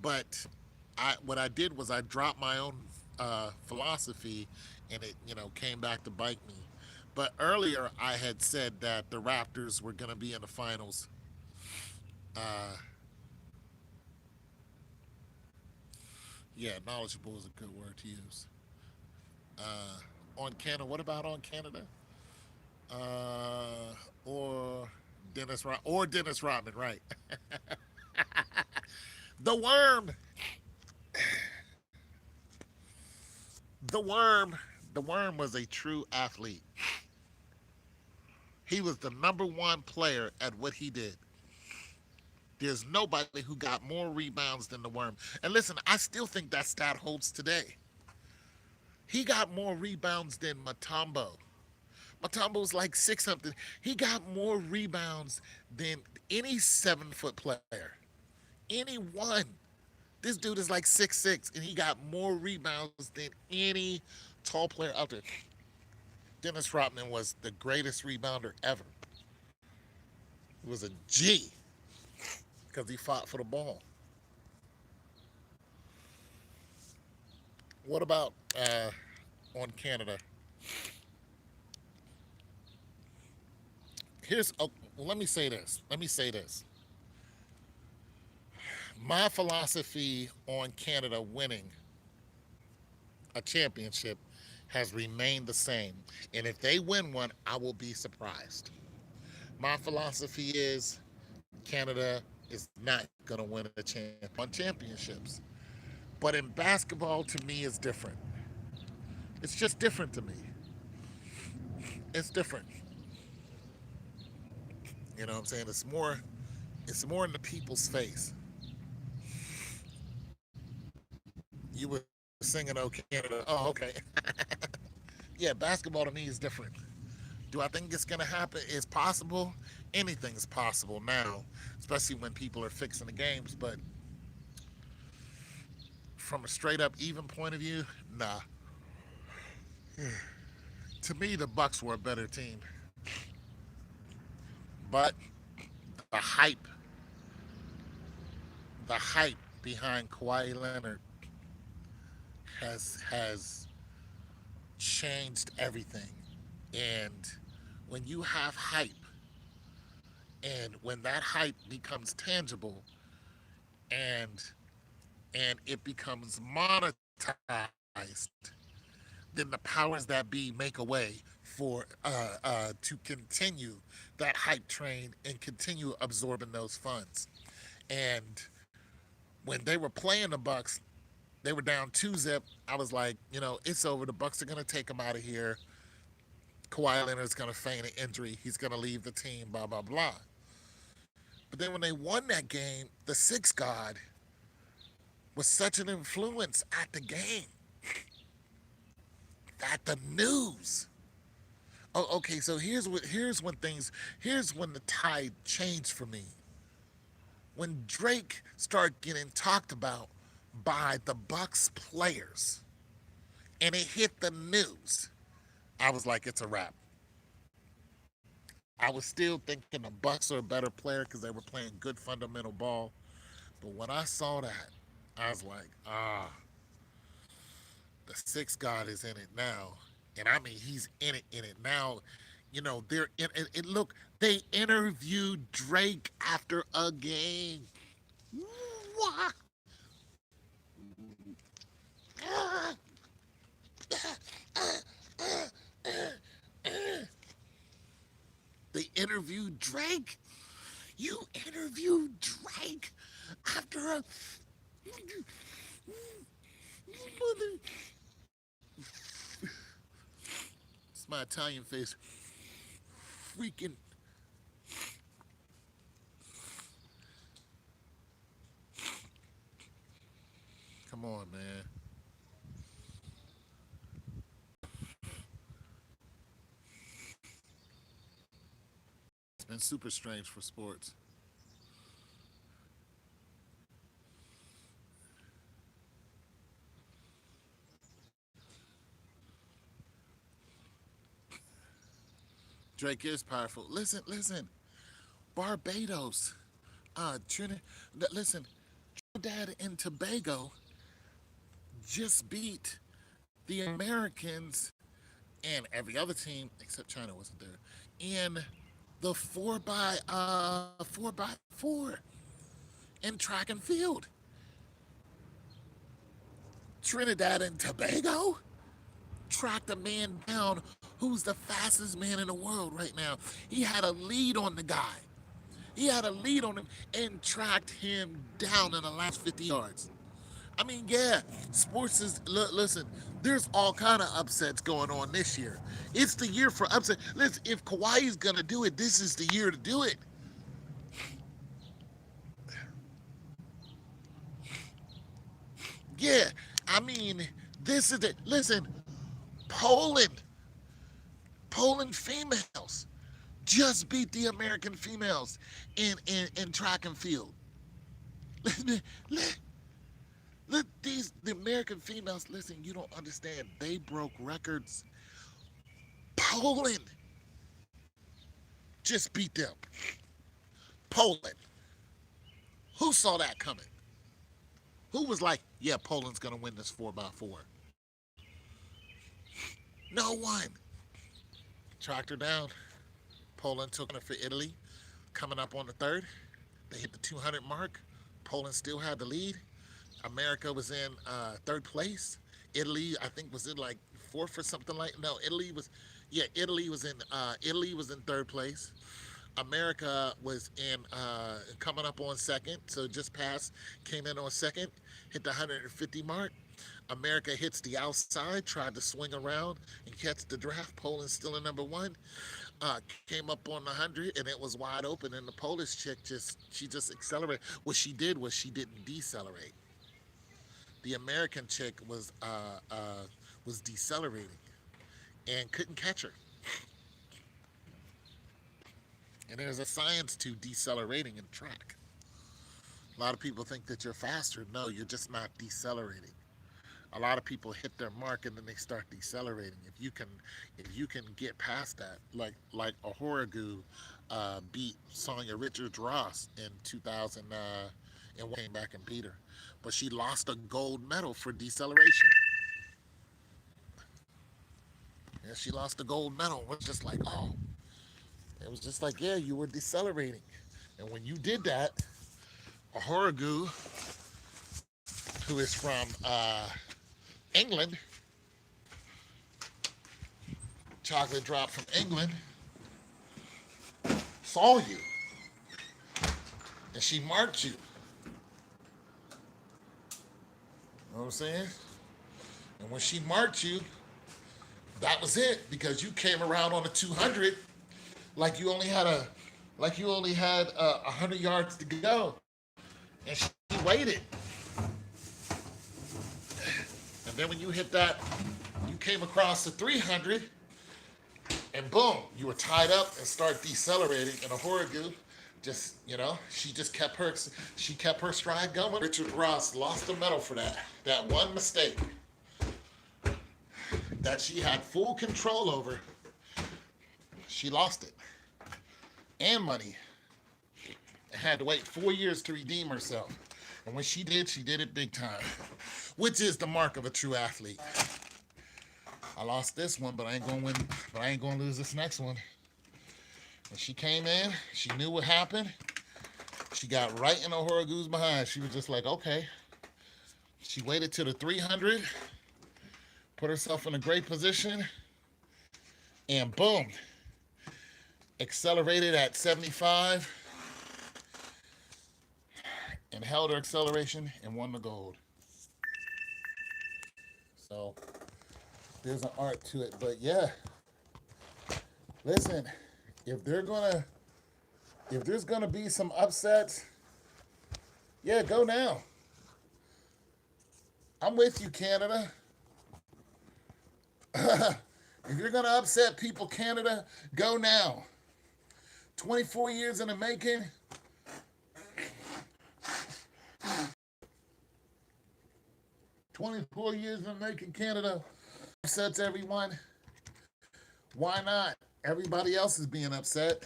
But what I did was I dropped my own philosophy, and it came back to bite me. But earlier I had said that the Raptors were going to be in the finals. Uh, yeah, knowledgeable is a good word to use. On Canada, what about on Canada? Or Dennis Rodman, right? The worm, the worm, the worm was a true athlete. He was the number one player at what he did. There's nobody who got more rebounds than the worm. And listen, I still think that stat holds today. He got more rebounds than Matumbo. Matumbo's like six something. He got more rebounds than any 7 foot player. Anyone. This dude is like 6'6", and he got more rebounds than any tall player out there. Dennis Rodman was the greatest rebounder ever. He was a G because he fought for the ball. What about on Canada? Let me say this. Let me say this. My philosophy on Canada winning a championship has remained the same. And if they win one, I will be surprised. My philosophy is Canada is not going to win on championships. But in basketball, to me, is different. It's just different to me. It's different. You know what I'm saying? It's more in the people's face. You were singing "Oh Canada." Oh, okay. Yeah, basketball to me is different. Do I think it's gonna happen? It's possible. Anything's possible now, especially when people are fixing the games. But from a straight up even point of view, nah. To me, the Bucks were a better team, but the hype the hype behind Kawhi Leonard has changed everything. And when you have hype, and when that hype becomes tangible, and it becomes monetized, then the powers that be make a way for to continue that hype train and continue absorbing those funds. And when they were playing the Bucks, they were down 2-zip. I was like, it's over. The Bucks are gonna take him out of here. Kawhi Leonard's gonna feign an injury. He's gonna leave the team. Blah blah blah. But then when they won that game, the six god was such an influence at the game that the news. Oh, okay. So here's when the tide changed for me. When Drake started getting talked about by the Bucks players, and it hit the news, I was like, it's a wrap. I was still thinking the Bucks are a better player because they were playing good fundamental ball. But when I saw that, I was like, the six god is in it now. And I mean, he's in it now. They're in it. Look, they interviewed Drake after a game. What? They interviewed Drake. You interviewed Drake after a mother. It's my Italian face. Freaking. Come on, man. It's been super strange for sports. Drake is powerful. Listen. Barbados, Trinidad. Listen, Trinidad and Tobago just beat the Americans and every other team except China wasn't there in the four by four in track and field. Trinidad and Tobago tracked a man down who's the fastest man in the world right now. He had a lead on the guy. He had a lead on him and tracked him down in the last 50 yards. I mean, yeah, sports is listen. There's all kind of upsets going on this year. It's the year for upset. Listen, if Kawhi's gonna do it, this is the year to do it. Yeah, I mean, this is it. Listen, Poland, Poland females just beat the American females in track and field. Look, the American females. Listen, you don't understand. They broke records. Poland just beat them. Poland. Who saw that coming? Who was like, yeah, Poland's gonna win this 4x4? No one. Tracked her down. Poland took her for Italy. Coming up on the third, they hit the 200 mark. Poland still had the lead. America was in third place. Italy, I think, was in like fourth or something like. No, Italy was. Yeah, Italy was in third place. America was in coming up on second, so just passed, came in on second, hit the 150 mark. America hits the outside, tried to swing around and catch the draft. Poland's still in number one. Came up on the 100 and it was wide open, and the Polish chick just accelerated. What she did was she didn't decelerate. The American chick was decelerating and couldn't catch her. And there's a science to decelerating in track. A lot of people think that you're faster. No, you're just not decelerating. A lot of people hit their mark and then they start decelerating. If you can get past that, like Ahorigu beat Sonia Richards Ross in 2000 and came back and beat her. But she lost a gold medal for deceleration. Yeah, she lost the gold medal. It was just like, oh, it was just like, yeah, you were decelerating. And when you did that, Ahuragu, who is from England, chocolate drop from England, saw you and she marked you. You know what I'm saying? And when she marked you, that was it because you came around on the 200 like you only had 100 yards to go, and she waited. And then when you hit that, you came across the 300, and boom, you were tied up and start decelerating. And a Horrigu, just she kept her stride going. Richard Ross lost the medal for that one mistake that she had full control over. She lost it and money, and had to wait 4 years to redeem herself. And when she did it big time, which is the mark of a true athlete. I lost this one, but I ain't gonna win. But I ain't gonna lose this next one. When she came in, she knew what happened. She got right in Ahuragu's behind. She was just like, okay. She waited till the 300, put herself in a great position, and boom, accelerated at 75 and held her acceleration and won the gold. So there's an art to it. But yeah, listen, if there's gonna be some upsets, yeah, go now. I'm with you, Canada. If you're gonna upset people, Canada, go now. 24 years in the making. 24 years in the making, Canada upsets everyone. Why not? Everybody else is being upset.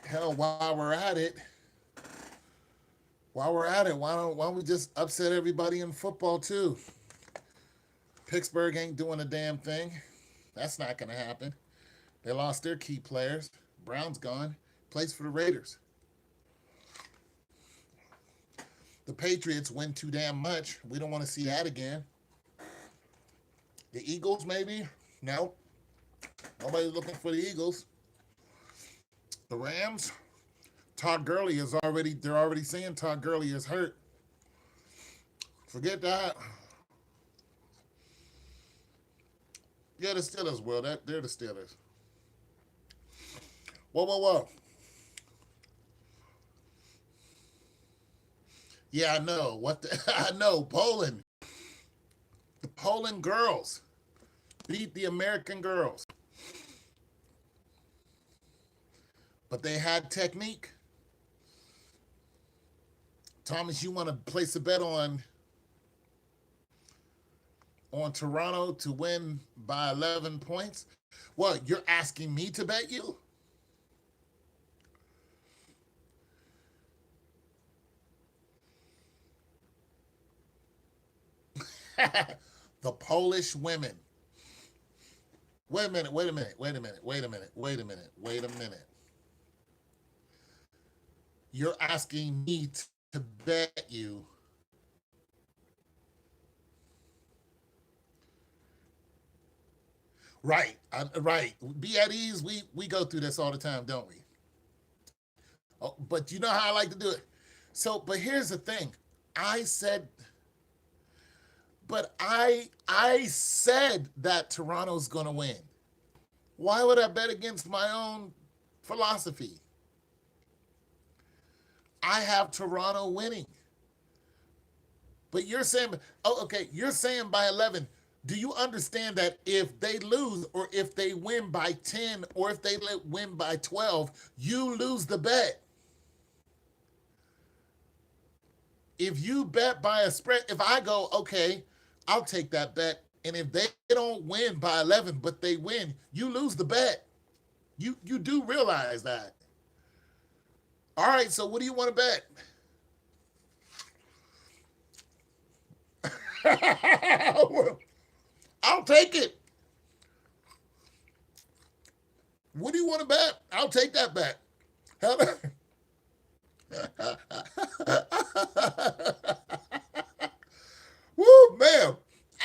Hell, while we're at it, why don't we just upset everybody in football too? Pittsburgh ain't doing a damn thing. That's not gonna happen. They lost their key players. Brown's gone. Plays for the Raiders. The Patriots win too damn much. We don't want to see that again. The Eagles, maybe? No. Nobody's looking for the Eagles. The Rams? They're already saying Todd Gurley is hurt. Forget that. Yeah, the Steelers will. They're the Steelers. Whoa. Yeah, I know. I know. Poland. The Poland girls beat the American girls. But they had technique. Thomas, you want to place a bet on Toronto to win by 11 points? What, you're asking me to bet you? The Polish women. Wait a minute. You're asking me to bet you. Right, right. Be at ease. We go through this all the time, don't we? Oh, but you know how I like to do it. So, but here's the thing. I said, I said that Toronto's going to win. Why would I bet against my own philosophy? I have Toronto winning. But you're saying, oh, okay, you're saying by 11. Do you understand that if they lose or if they win by 10 or if they win by 12, you lose the bet? If you bet by a spread, if I go, okay, I'll take that bet. And if they don't win by 11, but they win, you lose the bet. You do realize that. All right, so what do you want to bet? I'll take it. What do you want to bet? I'll take that bet. Woo, man.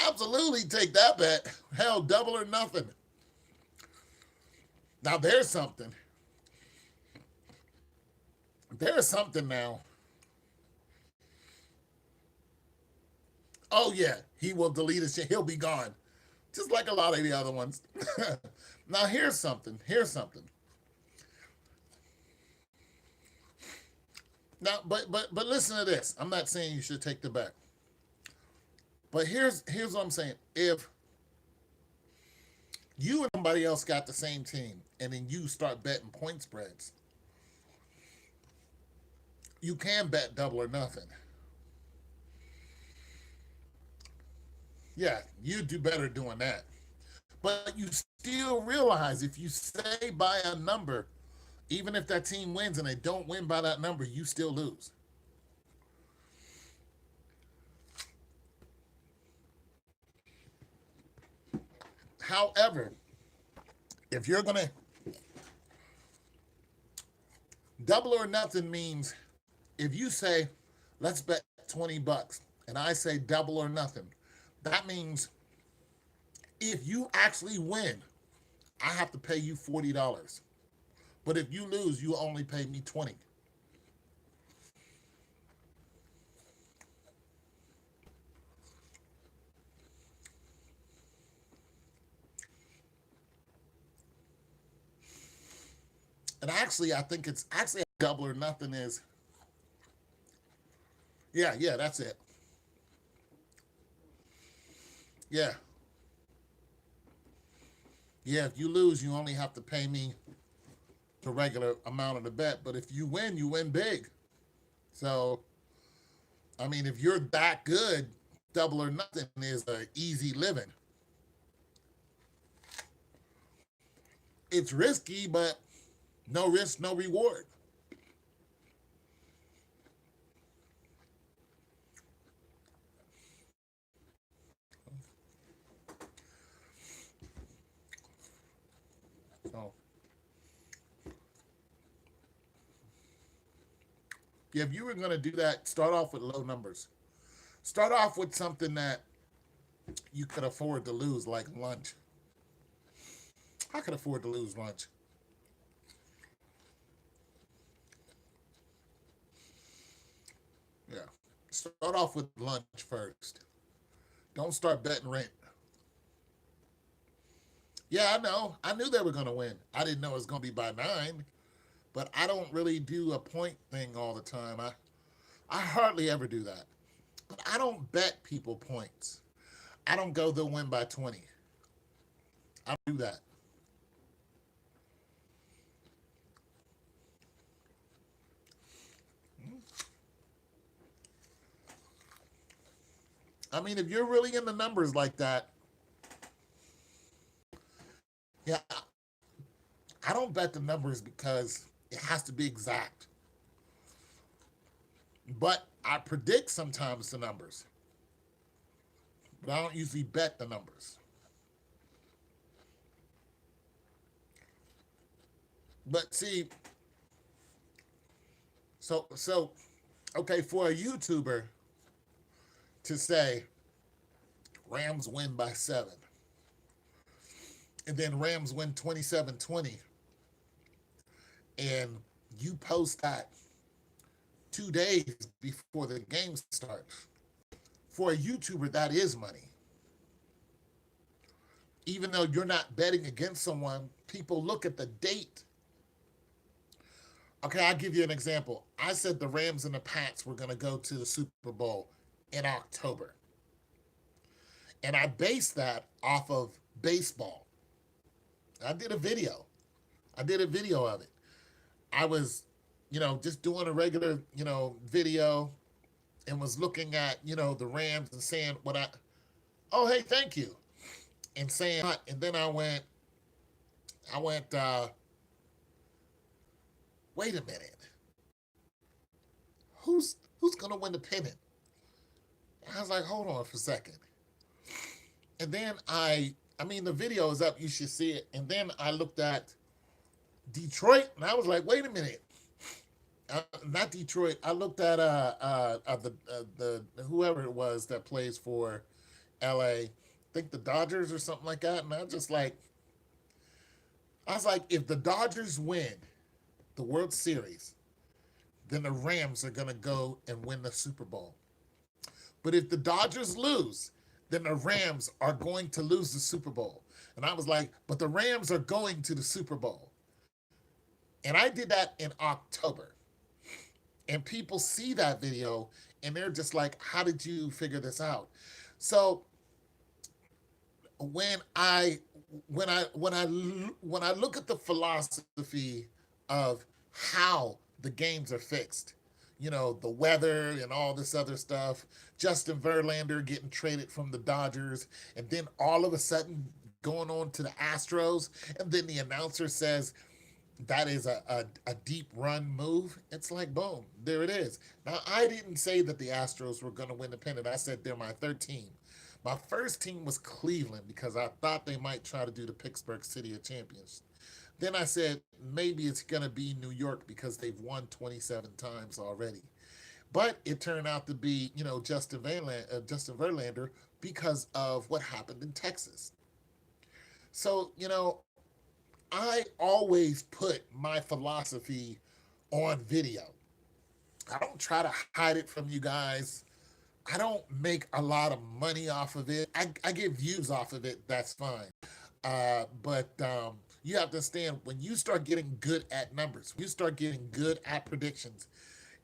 Absolutely take that bet. Hell, double or nothing. Now there's something. There's something now. Oh yeah, he will delete his shit. He'll be gone. Just like a lot of the other ones. Now here's something. Here's something. Now, but listen to this. I'm not saying you should take the bet. But here's what I'm saying. If you and somebody else got the same team and then you start betting point spreads, you can bet double or nothing. Yeah, you do better doing that. But you still realize if you say by a number, even if that team wins and they don't win by that number, you still lose. However, if you're going to double or nothing means if you say, let's bet $20 and I say double or nothing, that means if you actually win, I have to pay you $40. But if you lose, you only pay me 20. And actually, I think it's actually double or nothing is, yeah, that's it. Yeah. Yeah, if you lose, you only have to pay me the regular amount of the bet. But if you win big. So, I mean, if you're that good, double or nothing is a easy living. It's risky, but no risk, no reward. So, yeah, if you were going to do that, start off with low numbers. Start off with something that you could afford to lose, like lunch. I could afford to lose lunch. Yeah. Start off with lunch first. Don't start betting rent. Yeah, I know. I knew they were going to win. I didn't know it was going to be by 9, but I don't really do a point thing all the time. I hardly ever do that. But I don't bet people points. I don't go they'll win by 20. I don't do that. I mean, if you're really in the numbers like that, yeah, I don't bet the numbers because it has to be exact. But I predict sometimes the numbers, but I don't usually bet the numbers. But see, so okay, for a YouTuber to say Rams win by 7 and then Rams win 27-20 and you post that 2 days before the game starts. For a YouTuber, that is money. Even though you're not betting against someone, people look at the date. Okay, I'll give you an example. I said the Rams and the Pats were going to go to the Super Bowl in October. And I based that off of baseball. I did a video. I did a video of it. I was, just doing a regular, video and was looking at, the Rams and saying what I, oh, hey, thank you. and saying, and then I went, wait a minute, who's gonna win the pennant? I was like, hold on for a second. And then I mean, the video is up. You should see it. And then I looked at Detroit, and I was like, wait a minute. Not Detroit. I looked at the whoever it was that plays for L.A. I think the Dodgers or something like that. And I was like, if the Dodgers win the World Series, then the Rams are gonna go and win the Super Bowl. But if the Dodgers lose, then the Rams are going to lose the Super Bowl. And I was like, but the Rams are going to the Super Bowl. And I did that in October. And people see that video and they're just like, how did you figure this out? So when I when I look at the philosophy of how the games are fixed, the weather and all this other stuff, Justin Verlander getting traded from the Dodgers, and then all of a sudden going on to the Astros, and then the announcer says that is a deep run move. It's like, boom, there it is. Now, I didn't say that the Astros were going to win the pennant. I said they're my third team. My first team was Cleveland because I thought they might try to do the Pittsburgh City of Champions. Then I said maybe it's going to be New York because they've won 27 times already. But it turned out to be, Justin Verlander because of what happened in Texas. So, I always put my philosophy on video. I don't try to hide it from you guys. I don't make a lot of money off of it. I get views off of it. That's fine. But you have to understand when you start getting good at numbers, you start getting good at predictions,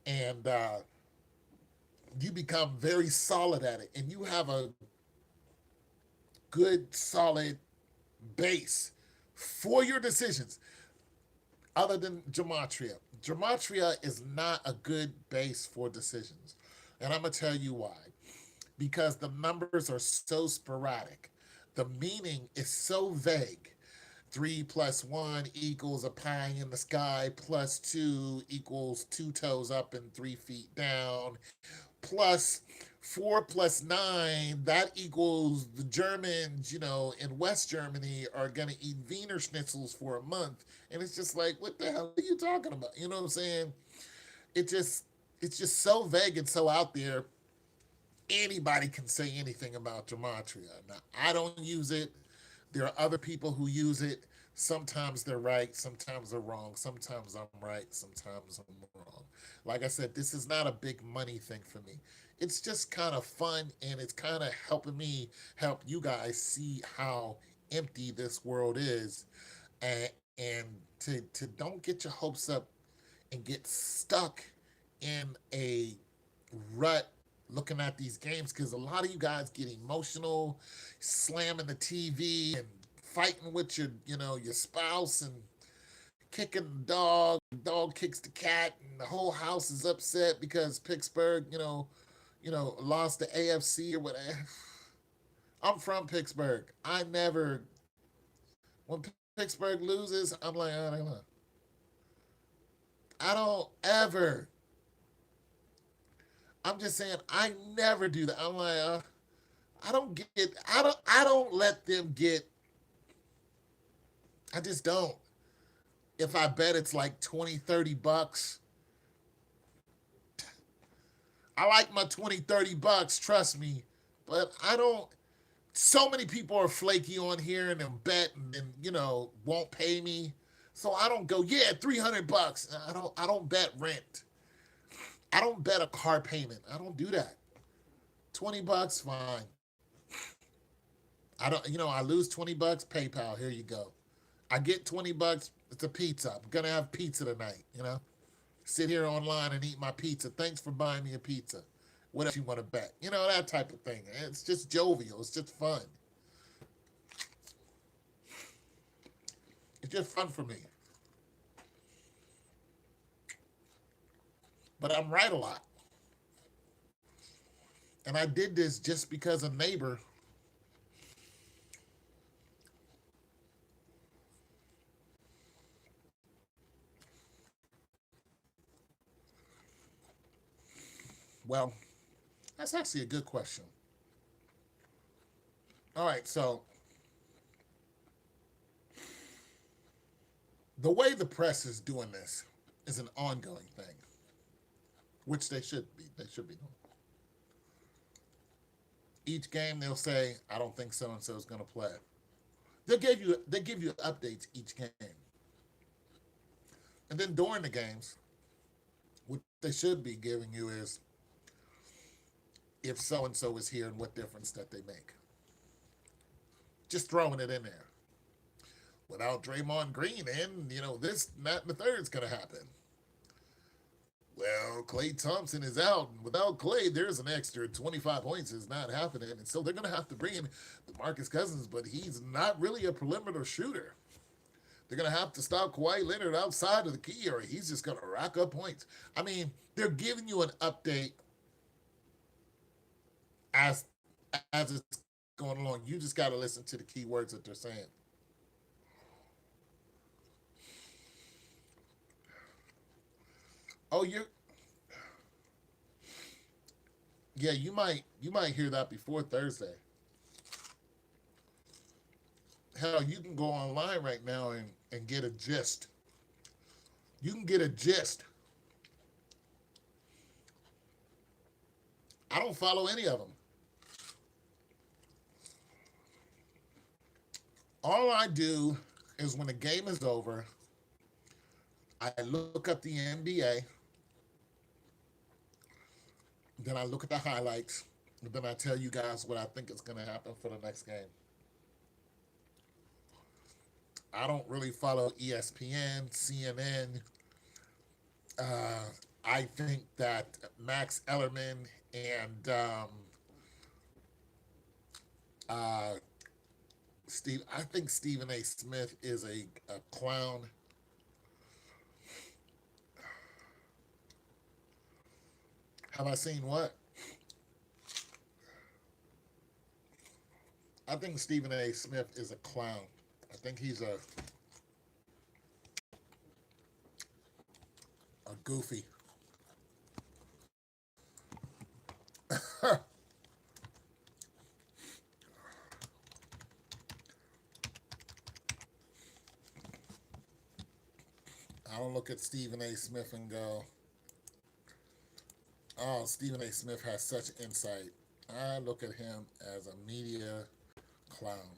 and you become very solid at it, and you have a good, solid base for your decisions, other than gematria. Gematria is not a good base for decisions. And I'm going to tell you why. Because the numbers are so sporadic, the meaning is so vague. 3 plus 1 equals a pie in the sky, plus 2 equals 2 toes up and 3 feet down, plus 4 plus 9, that equals the Germans, in West Germany are going to eat Wiener Schnitzels for a month. And it's just like, what the hell are you talking about? You know what I'm saying? It just, it's just so vague and so out there. Anybody can say anything about gematria. Now, I don't use it. There are other people who use it. Sometimes they're right, sometimes they're wrong. Sometimes I'm right, sometimes I'm wrong. Like I said, this is not a big money thing for me. It's just kind of fun, and it's kind of helping me help you guys see how empty this world is, and to don't get your hopes up and get stuck in a rut looking at these games, because a lot of you guys get emotional, slamming the TV and fighting with your spouse and kicking the dog. The dog kicks the cat, and the whole house is upset because Pittsburgh, lost the AFC or whatever. I'm from Pittsburgh. I never, when Pittsburgh loses, I'm like, I don't know. I don't ever. I'm just saying, I never do that. I'm like, I don't get, I don't let them get, I just don't. If I bet it's like 20, $30, I like my 20, $30, trust me. But I don't, so many people are flaky on here and then bet and won't pay me. So I don't go, yeah, $300. I don't bet rent. I don't bet a car payment. I don't do that. $20, fine. I don't, I lose $20, PayPal, here you go. I get $20, it's a pizza. I'm gonna have pizza tonight. Sit here online and eat my pizza. Thanks for buying me a pizza. What else you want to bet? That type of thing. It's just jovial. It's just fun. It's just fun for me. But I'm right a lot. And I did this just because a neighbor Well, that's actually a good question. All right, so the way the press is doing this is an ongoing thing, which they should be. They should be doing. Each game they'll say, "I don't think so and so is going to play." They give you updates each game, and then during the games, what they should be giving you is if so and so is here and what difference that they make. Just throwing it in there. Without Draymond Green in, this, that, and the third is going to happen. Well, Klay Thompson is out, and without Klay, there's an extra 25 points is not happening, and so they're going to have to bring in DeMarcus Cousins, but he's not really a perimeter shooter. They're going to have to stop Kawhi Leonard outside of the key, or he's just going to rack up points. I mean, they're giving you an update as it's going along. You just got to listen to the key words that they're saying. Oh, yeah, you might hear that before Thursday. Hell, you can go online right now and get a gist. You can get a gist. I don't follow any of them. All I do is when the game is over, I look up the NBA, then I look at the highlights, and then I tell you guys what I think is going to happen for the next game. I don't really follow ESPN, CNN. Uh, I think that Max Ellerman and uh, I think Stephen A. Smith is a clown. Have I seen what? I think Stephen A. Smith is a clown. I think he's a goofy. I don't look at Stephen A. Smith and go, "Oh, Stephen A. Smith has such insight." I look at him as a media clown.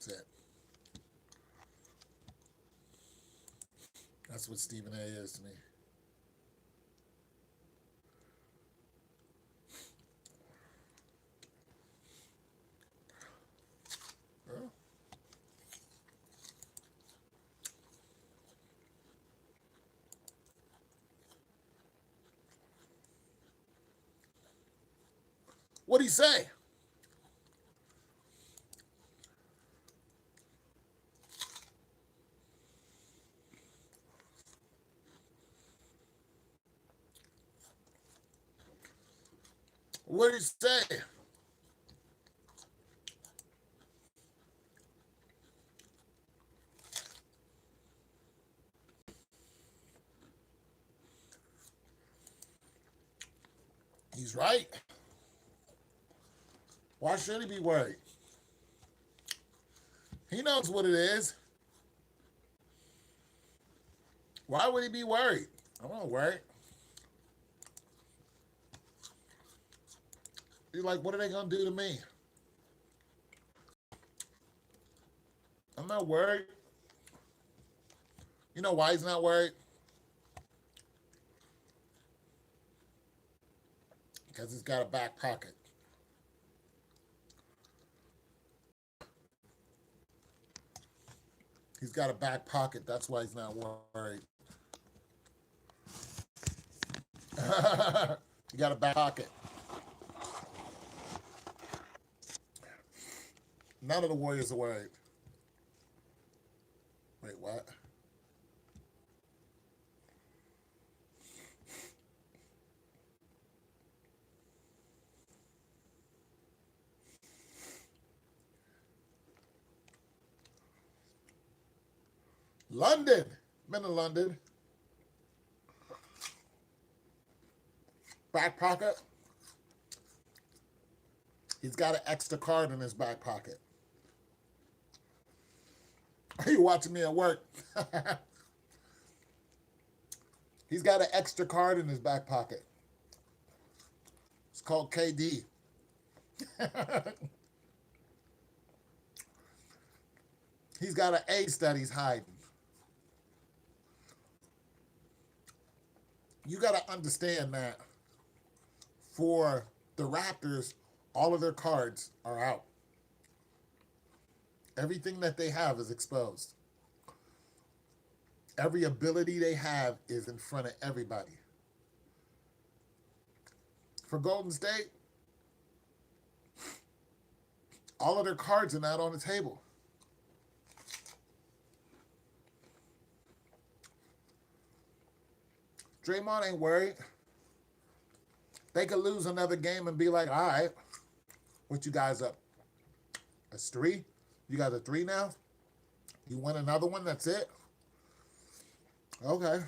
That's it. That's what Stephen A. is to me. Well, what'd he say? What'd he say? He's right. Why should he be worried? He knows what it is. Why would he be worried? I'm not worried. He's like, what are they going to do to me? I'm not worried. You know why he's not worried? Because he's got a back pocket. He's got a back pocket. That's why he's not worried. He got a back pocket. None of the Warriors are worried. Wait, what? London. Been to London. back pocket. He's got an extra card in his back pocket. Are you watching me at work? He's got an extra card in his back pocket. It's called KD. He's got an ace that he's hiding. You got to understand that for the Raptors, all of their cards are out. Everything that they have is exposed. Every ability they have is in front of everybody. For Golden State, all of their cards are not on the table. Draymond ain't worried. They could lose another game and be like, all right, what you guys up? That's 3? You guys are 3 now? You win another one, that's it? Okay.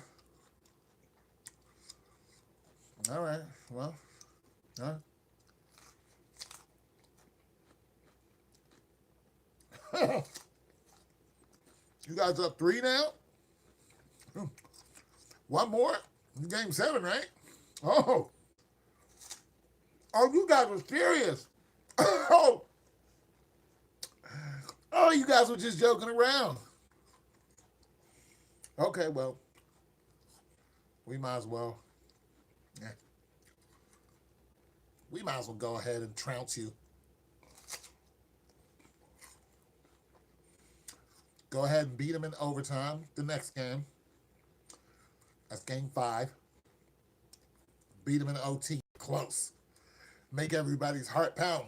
All right, well, all right. You guys up 3 now? One more? Game 7, right? Oh, you guys were serious. Oh, you guys were just joking around. Okay, well, we might as well. Yeah. We might as well go ahead and trounce you. Go ahead and beat them in overtime the next game. That's game 5. Beat them in OT. Close. Make everybody's heart pound.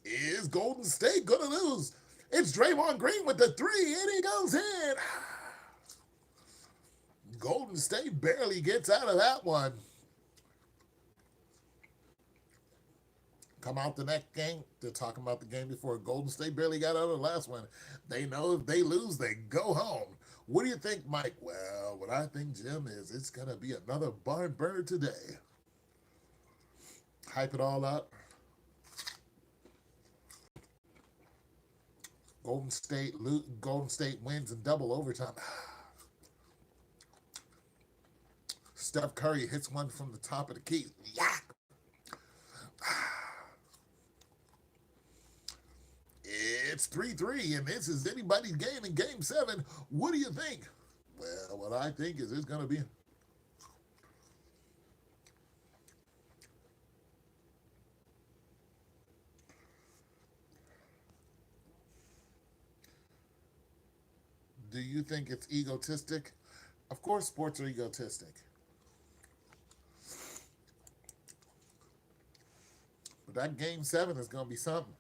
Is Golden State going to lose? It's Draymond Green with the 3, and he goes in. Golden State barely gets out of that one. Come out the next game. They're talking about the game before. Golden State barely got out of the last one. They know if they lose, they go home. What do you think, Mike? Well, what I think, Jim, is it's going to be another barn burner today. Hype it all up. Golden State wins in double overtime. Steph Curry hits one from the top of the key. Yeah. It's 3-3, and this is anybody's game in Game 7. What do you think? Well, what I think is it's going to be... Do you think it's egotistic? Of course sports are egotistic. But that Game 7 is going to be something.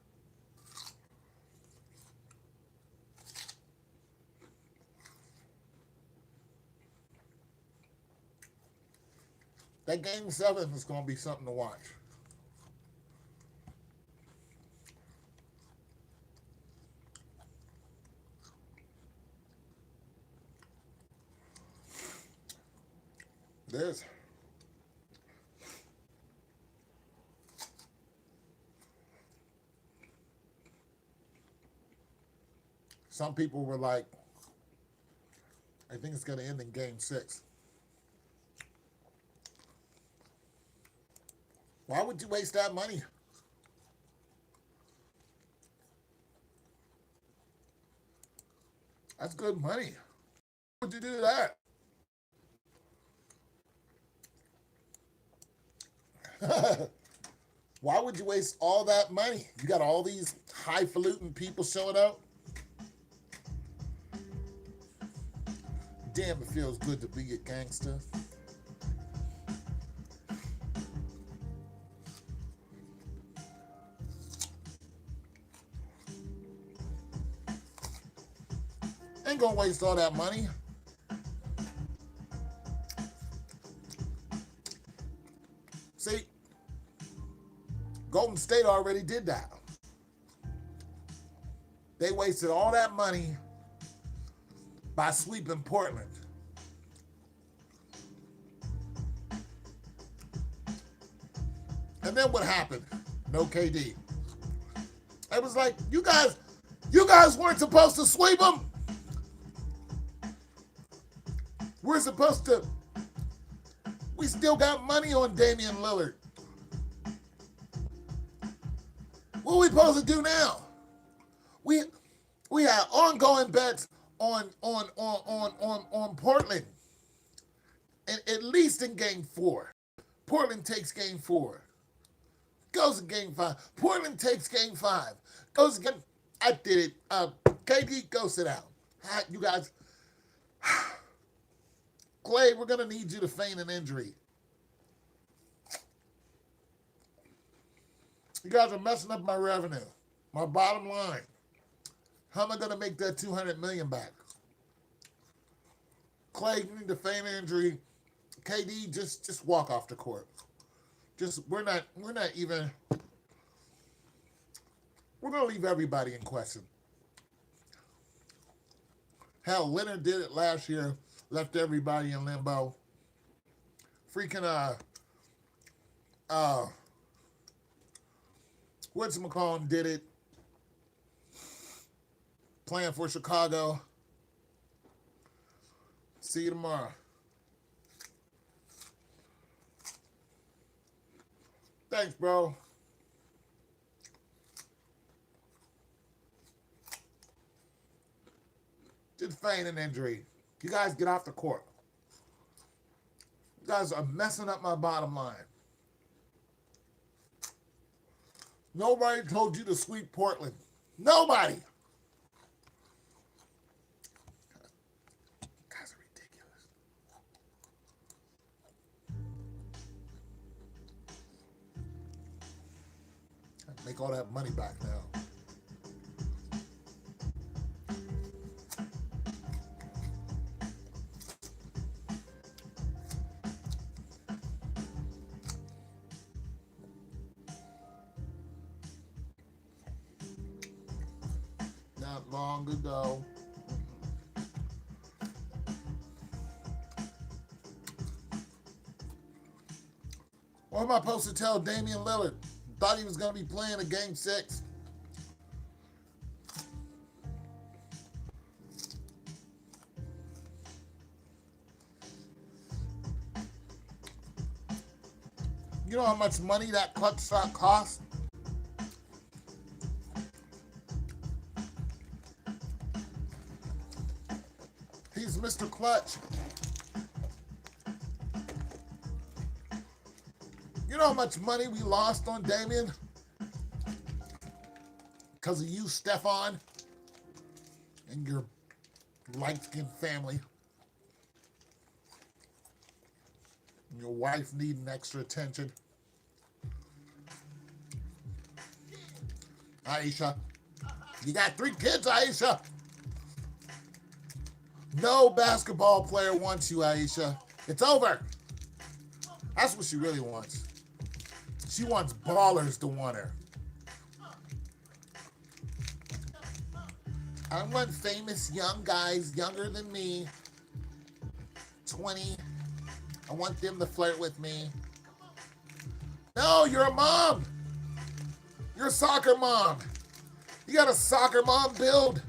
That Game 7 is going to be something to watch. There's... Some people were like, I think it's going to end in Game 6. Why would you waste that money? That's good money. Why would you do that? Why would you waste all that money? You got all these highfalutin people showing up. Damn, it feels good to be a gangster. Ain't gonna waste all that money. See, Golden State already did that. They wasted all that money by sweeping Portland. And then what happened? No KD. It was like, you guys weren't supposed to sweep them. We're supposed to. We still got money on Damian Lillard. What are we supposed to do now? We had ongoing bets on Portland, and at least in Game 4. Portland takes Game 4, goes to Game 5. Portland takes Game 5, goes again. I did it. KD, go sit down. You guys, Clay, we're gonna need you to feign an injury. You guys are messing up my revenue, my bottom line. How am I going to make that $200 million back? Clay, you need to feign an injury. KD, just walk off the court. We're not even. We're going to leave everybody in question. Hell, Leonard did it last year, left everybody in limbo. Freaking whatchamacallit did it, playing for Chicago. See you tomorrow. Thanks, bro. Just feign an injury. You guys get off the court. You guys are messing up my bottom line. Nobody told you to sweep Portland. Nobody. Guys are ridiculous. Make all that money back now. Not long ago. What am I supposed to tell Damian Lillard? Thought he was going to be playing a Game 6. You know how much money that clutch shot cost? He's Mr. Clutch. You know how much money we lost on Damian? Because of you, Stefan, and your light-skinned family. And your wife needing extra attention. Aisha. You got 3 kids, Aisha. No basketball player wants you, Aisha. It's over. That's what she really wants. She wants ballers to want her. I want famous young guys younger than me, 20. I want them to flirt with me. No, you're a mom. You're a soccer mom. You got a soccer mom build.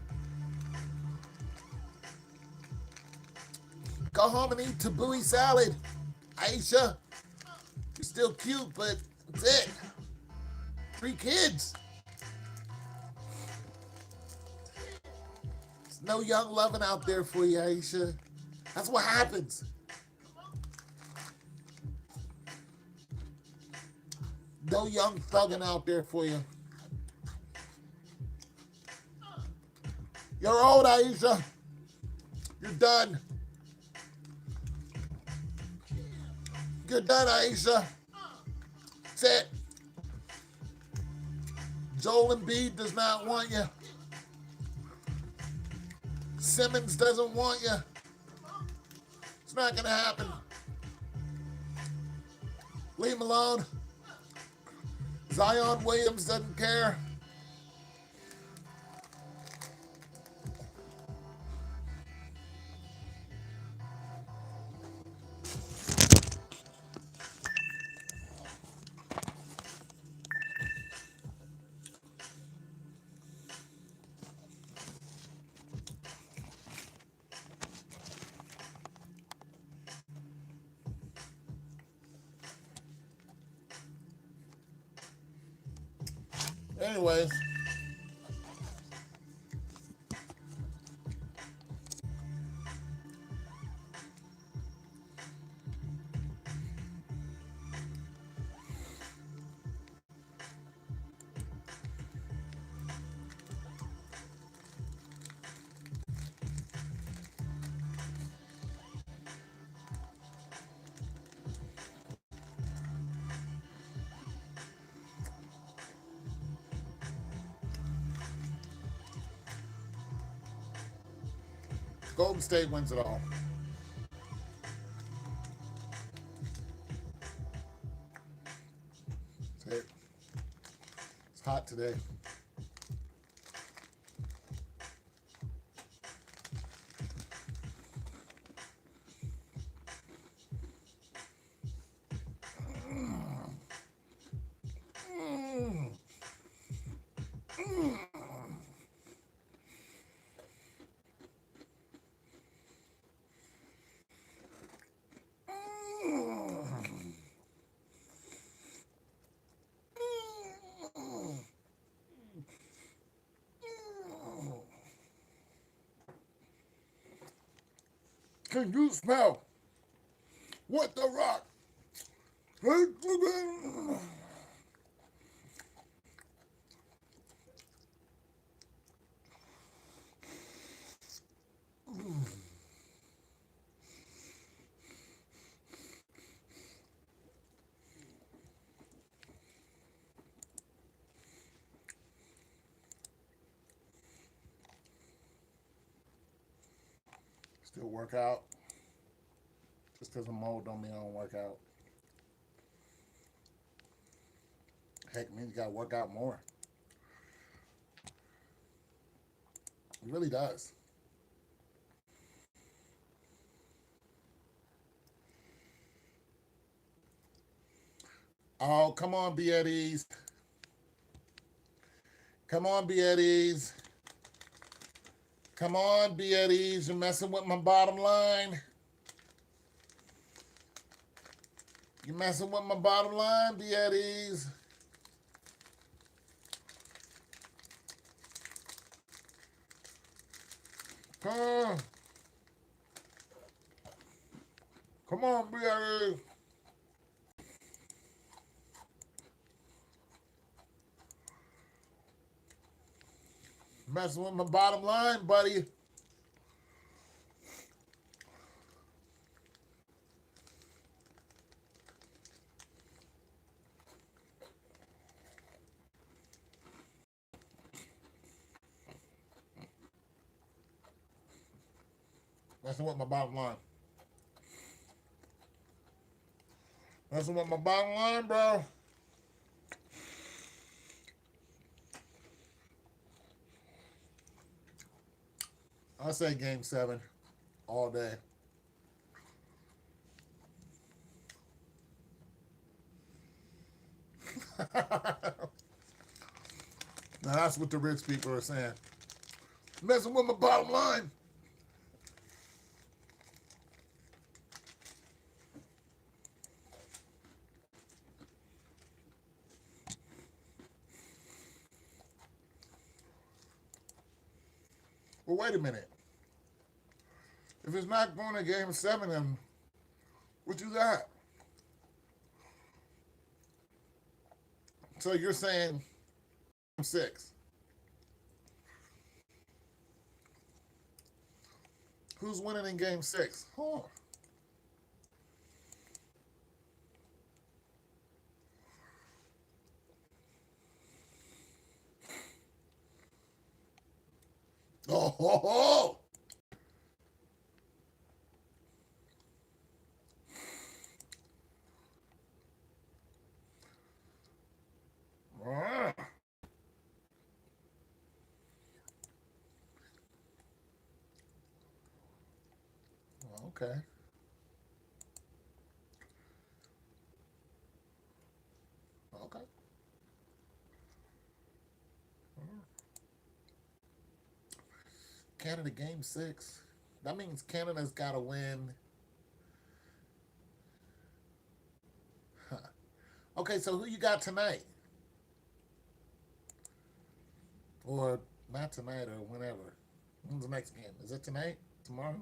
Go home and eat tabbouleh salad. Aisha, you're still cute, but that's it. 3 kids. There's no young loving out there for you, Aisha. That's what happens. No young thugging out there for you. You're old, Aisha. You're done. You're done, Aisha. That's it. Joel Embiid does not want you. Simmons doesn't want you. It's not going to happen. Leave him alone. Zion Williams doesn't care. Anyways. Golden State wins it all. It's hot today. Can you smell what the rock? Still work out. Just because I'm old don't mean I don't work out. Heck, it means you gotta work out more. It really does. Oh, come on, be at ease. Come on, be at ease. Come on, be at ease. You're messing with my bottom line. You're messing with my bottom line, be at ease. Come on, be at ease. Messing with my bottom line, buddy. Messing with my bottom line. Messing with my bottom line, bro. I say game 7 all day. Now that's what the rich people are saying. Messing with my bottom line. Well, wait a minute. If it's not going to game 7, then what you got? So you're saying game 6. Who's winning in game 6? Huh. Oh, ho, ho. Ah. Okay. Okay. Canada game 6. That means Canada's got to win. Huh. Okay, so who you got tonight? Or not tonight or whenever. When's the next game? Is it tonight? Tomorrow?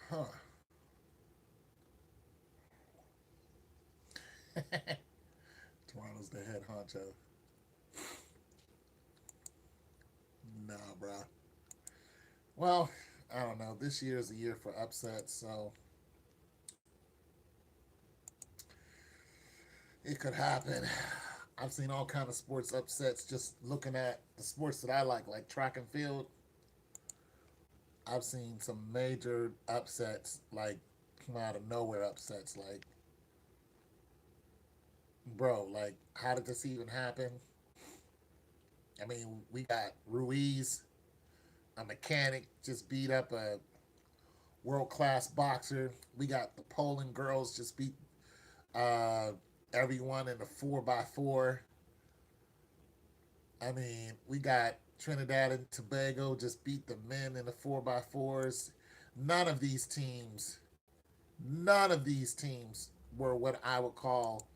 Huh. Toronto's the head honcho. Nah, bro. Well, I don't know. This year is a year for upsets, so it could happen. I've seen all kind of sports upsets just looking at the sports that I like track and field. I've seen some major upsets, like come out of nowhere upsets. Like, bro, like how did this even happen? I mean, we got Ruiz, a mechanic, just beat up a world class boxer. We got the Poland girls just beat uh, everyone in the 4x4. I mean, we got Trinidad and Tobago just beat the men in the 4x4s. None of these teams, none of these teams were what I would call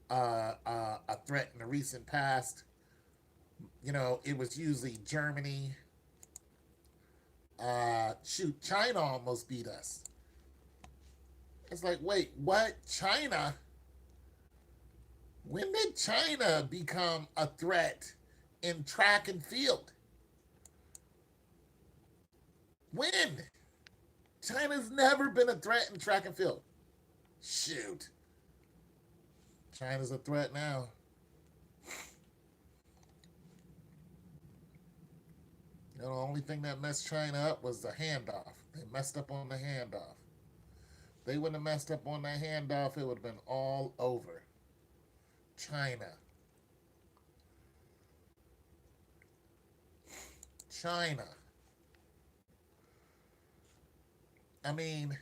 a threat in the recent past. You know, it was usually Germany. Shoot, China almost beat us. It's like, wait, what? China? When did China become a threat in track and field? When? China's never been a threat in track and field. Shoot. China's a threat now. You know, the only thing that messed China up was the handoff. They messed up on the handoff. If they wouldn't have messed up on that handoff, it would have been all over. China. China. I mean,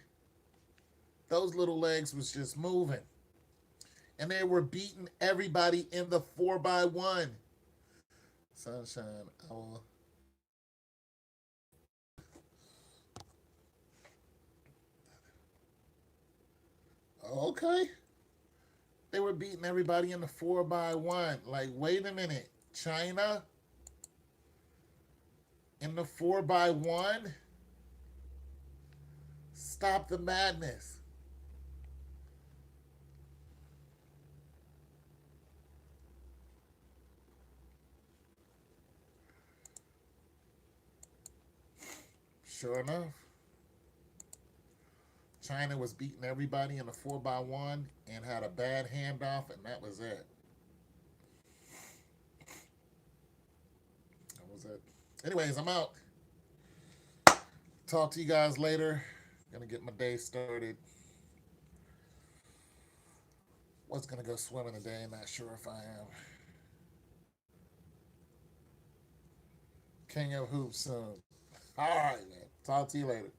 those little legs was just moving. And they were beating everybody in the 4x1. Sunshine, Owl. Okay. They were beating everybody in the 4x1. Like, wait a minute. China in the 4x1? Stop the madness. Sure enough, China was beating everybody in the 4x1 and had a bad handoff, and that was it. That was it. Anyways, I'm out. Talk to you guys later. Gonna get my day started. Was gonna go swimming today. Not sure if I am. King of Hoops soon. All right, man. Talk to you later.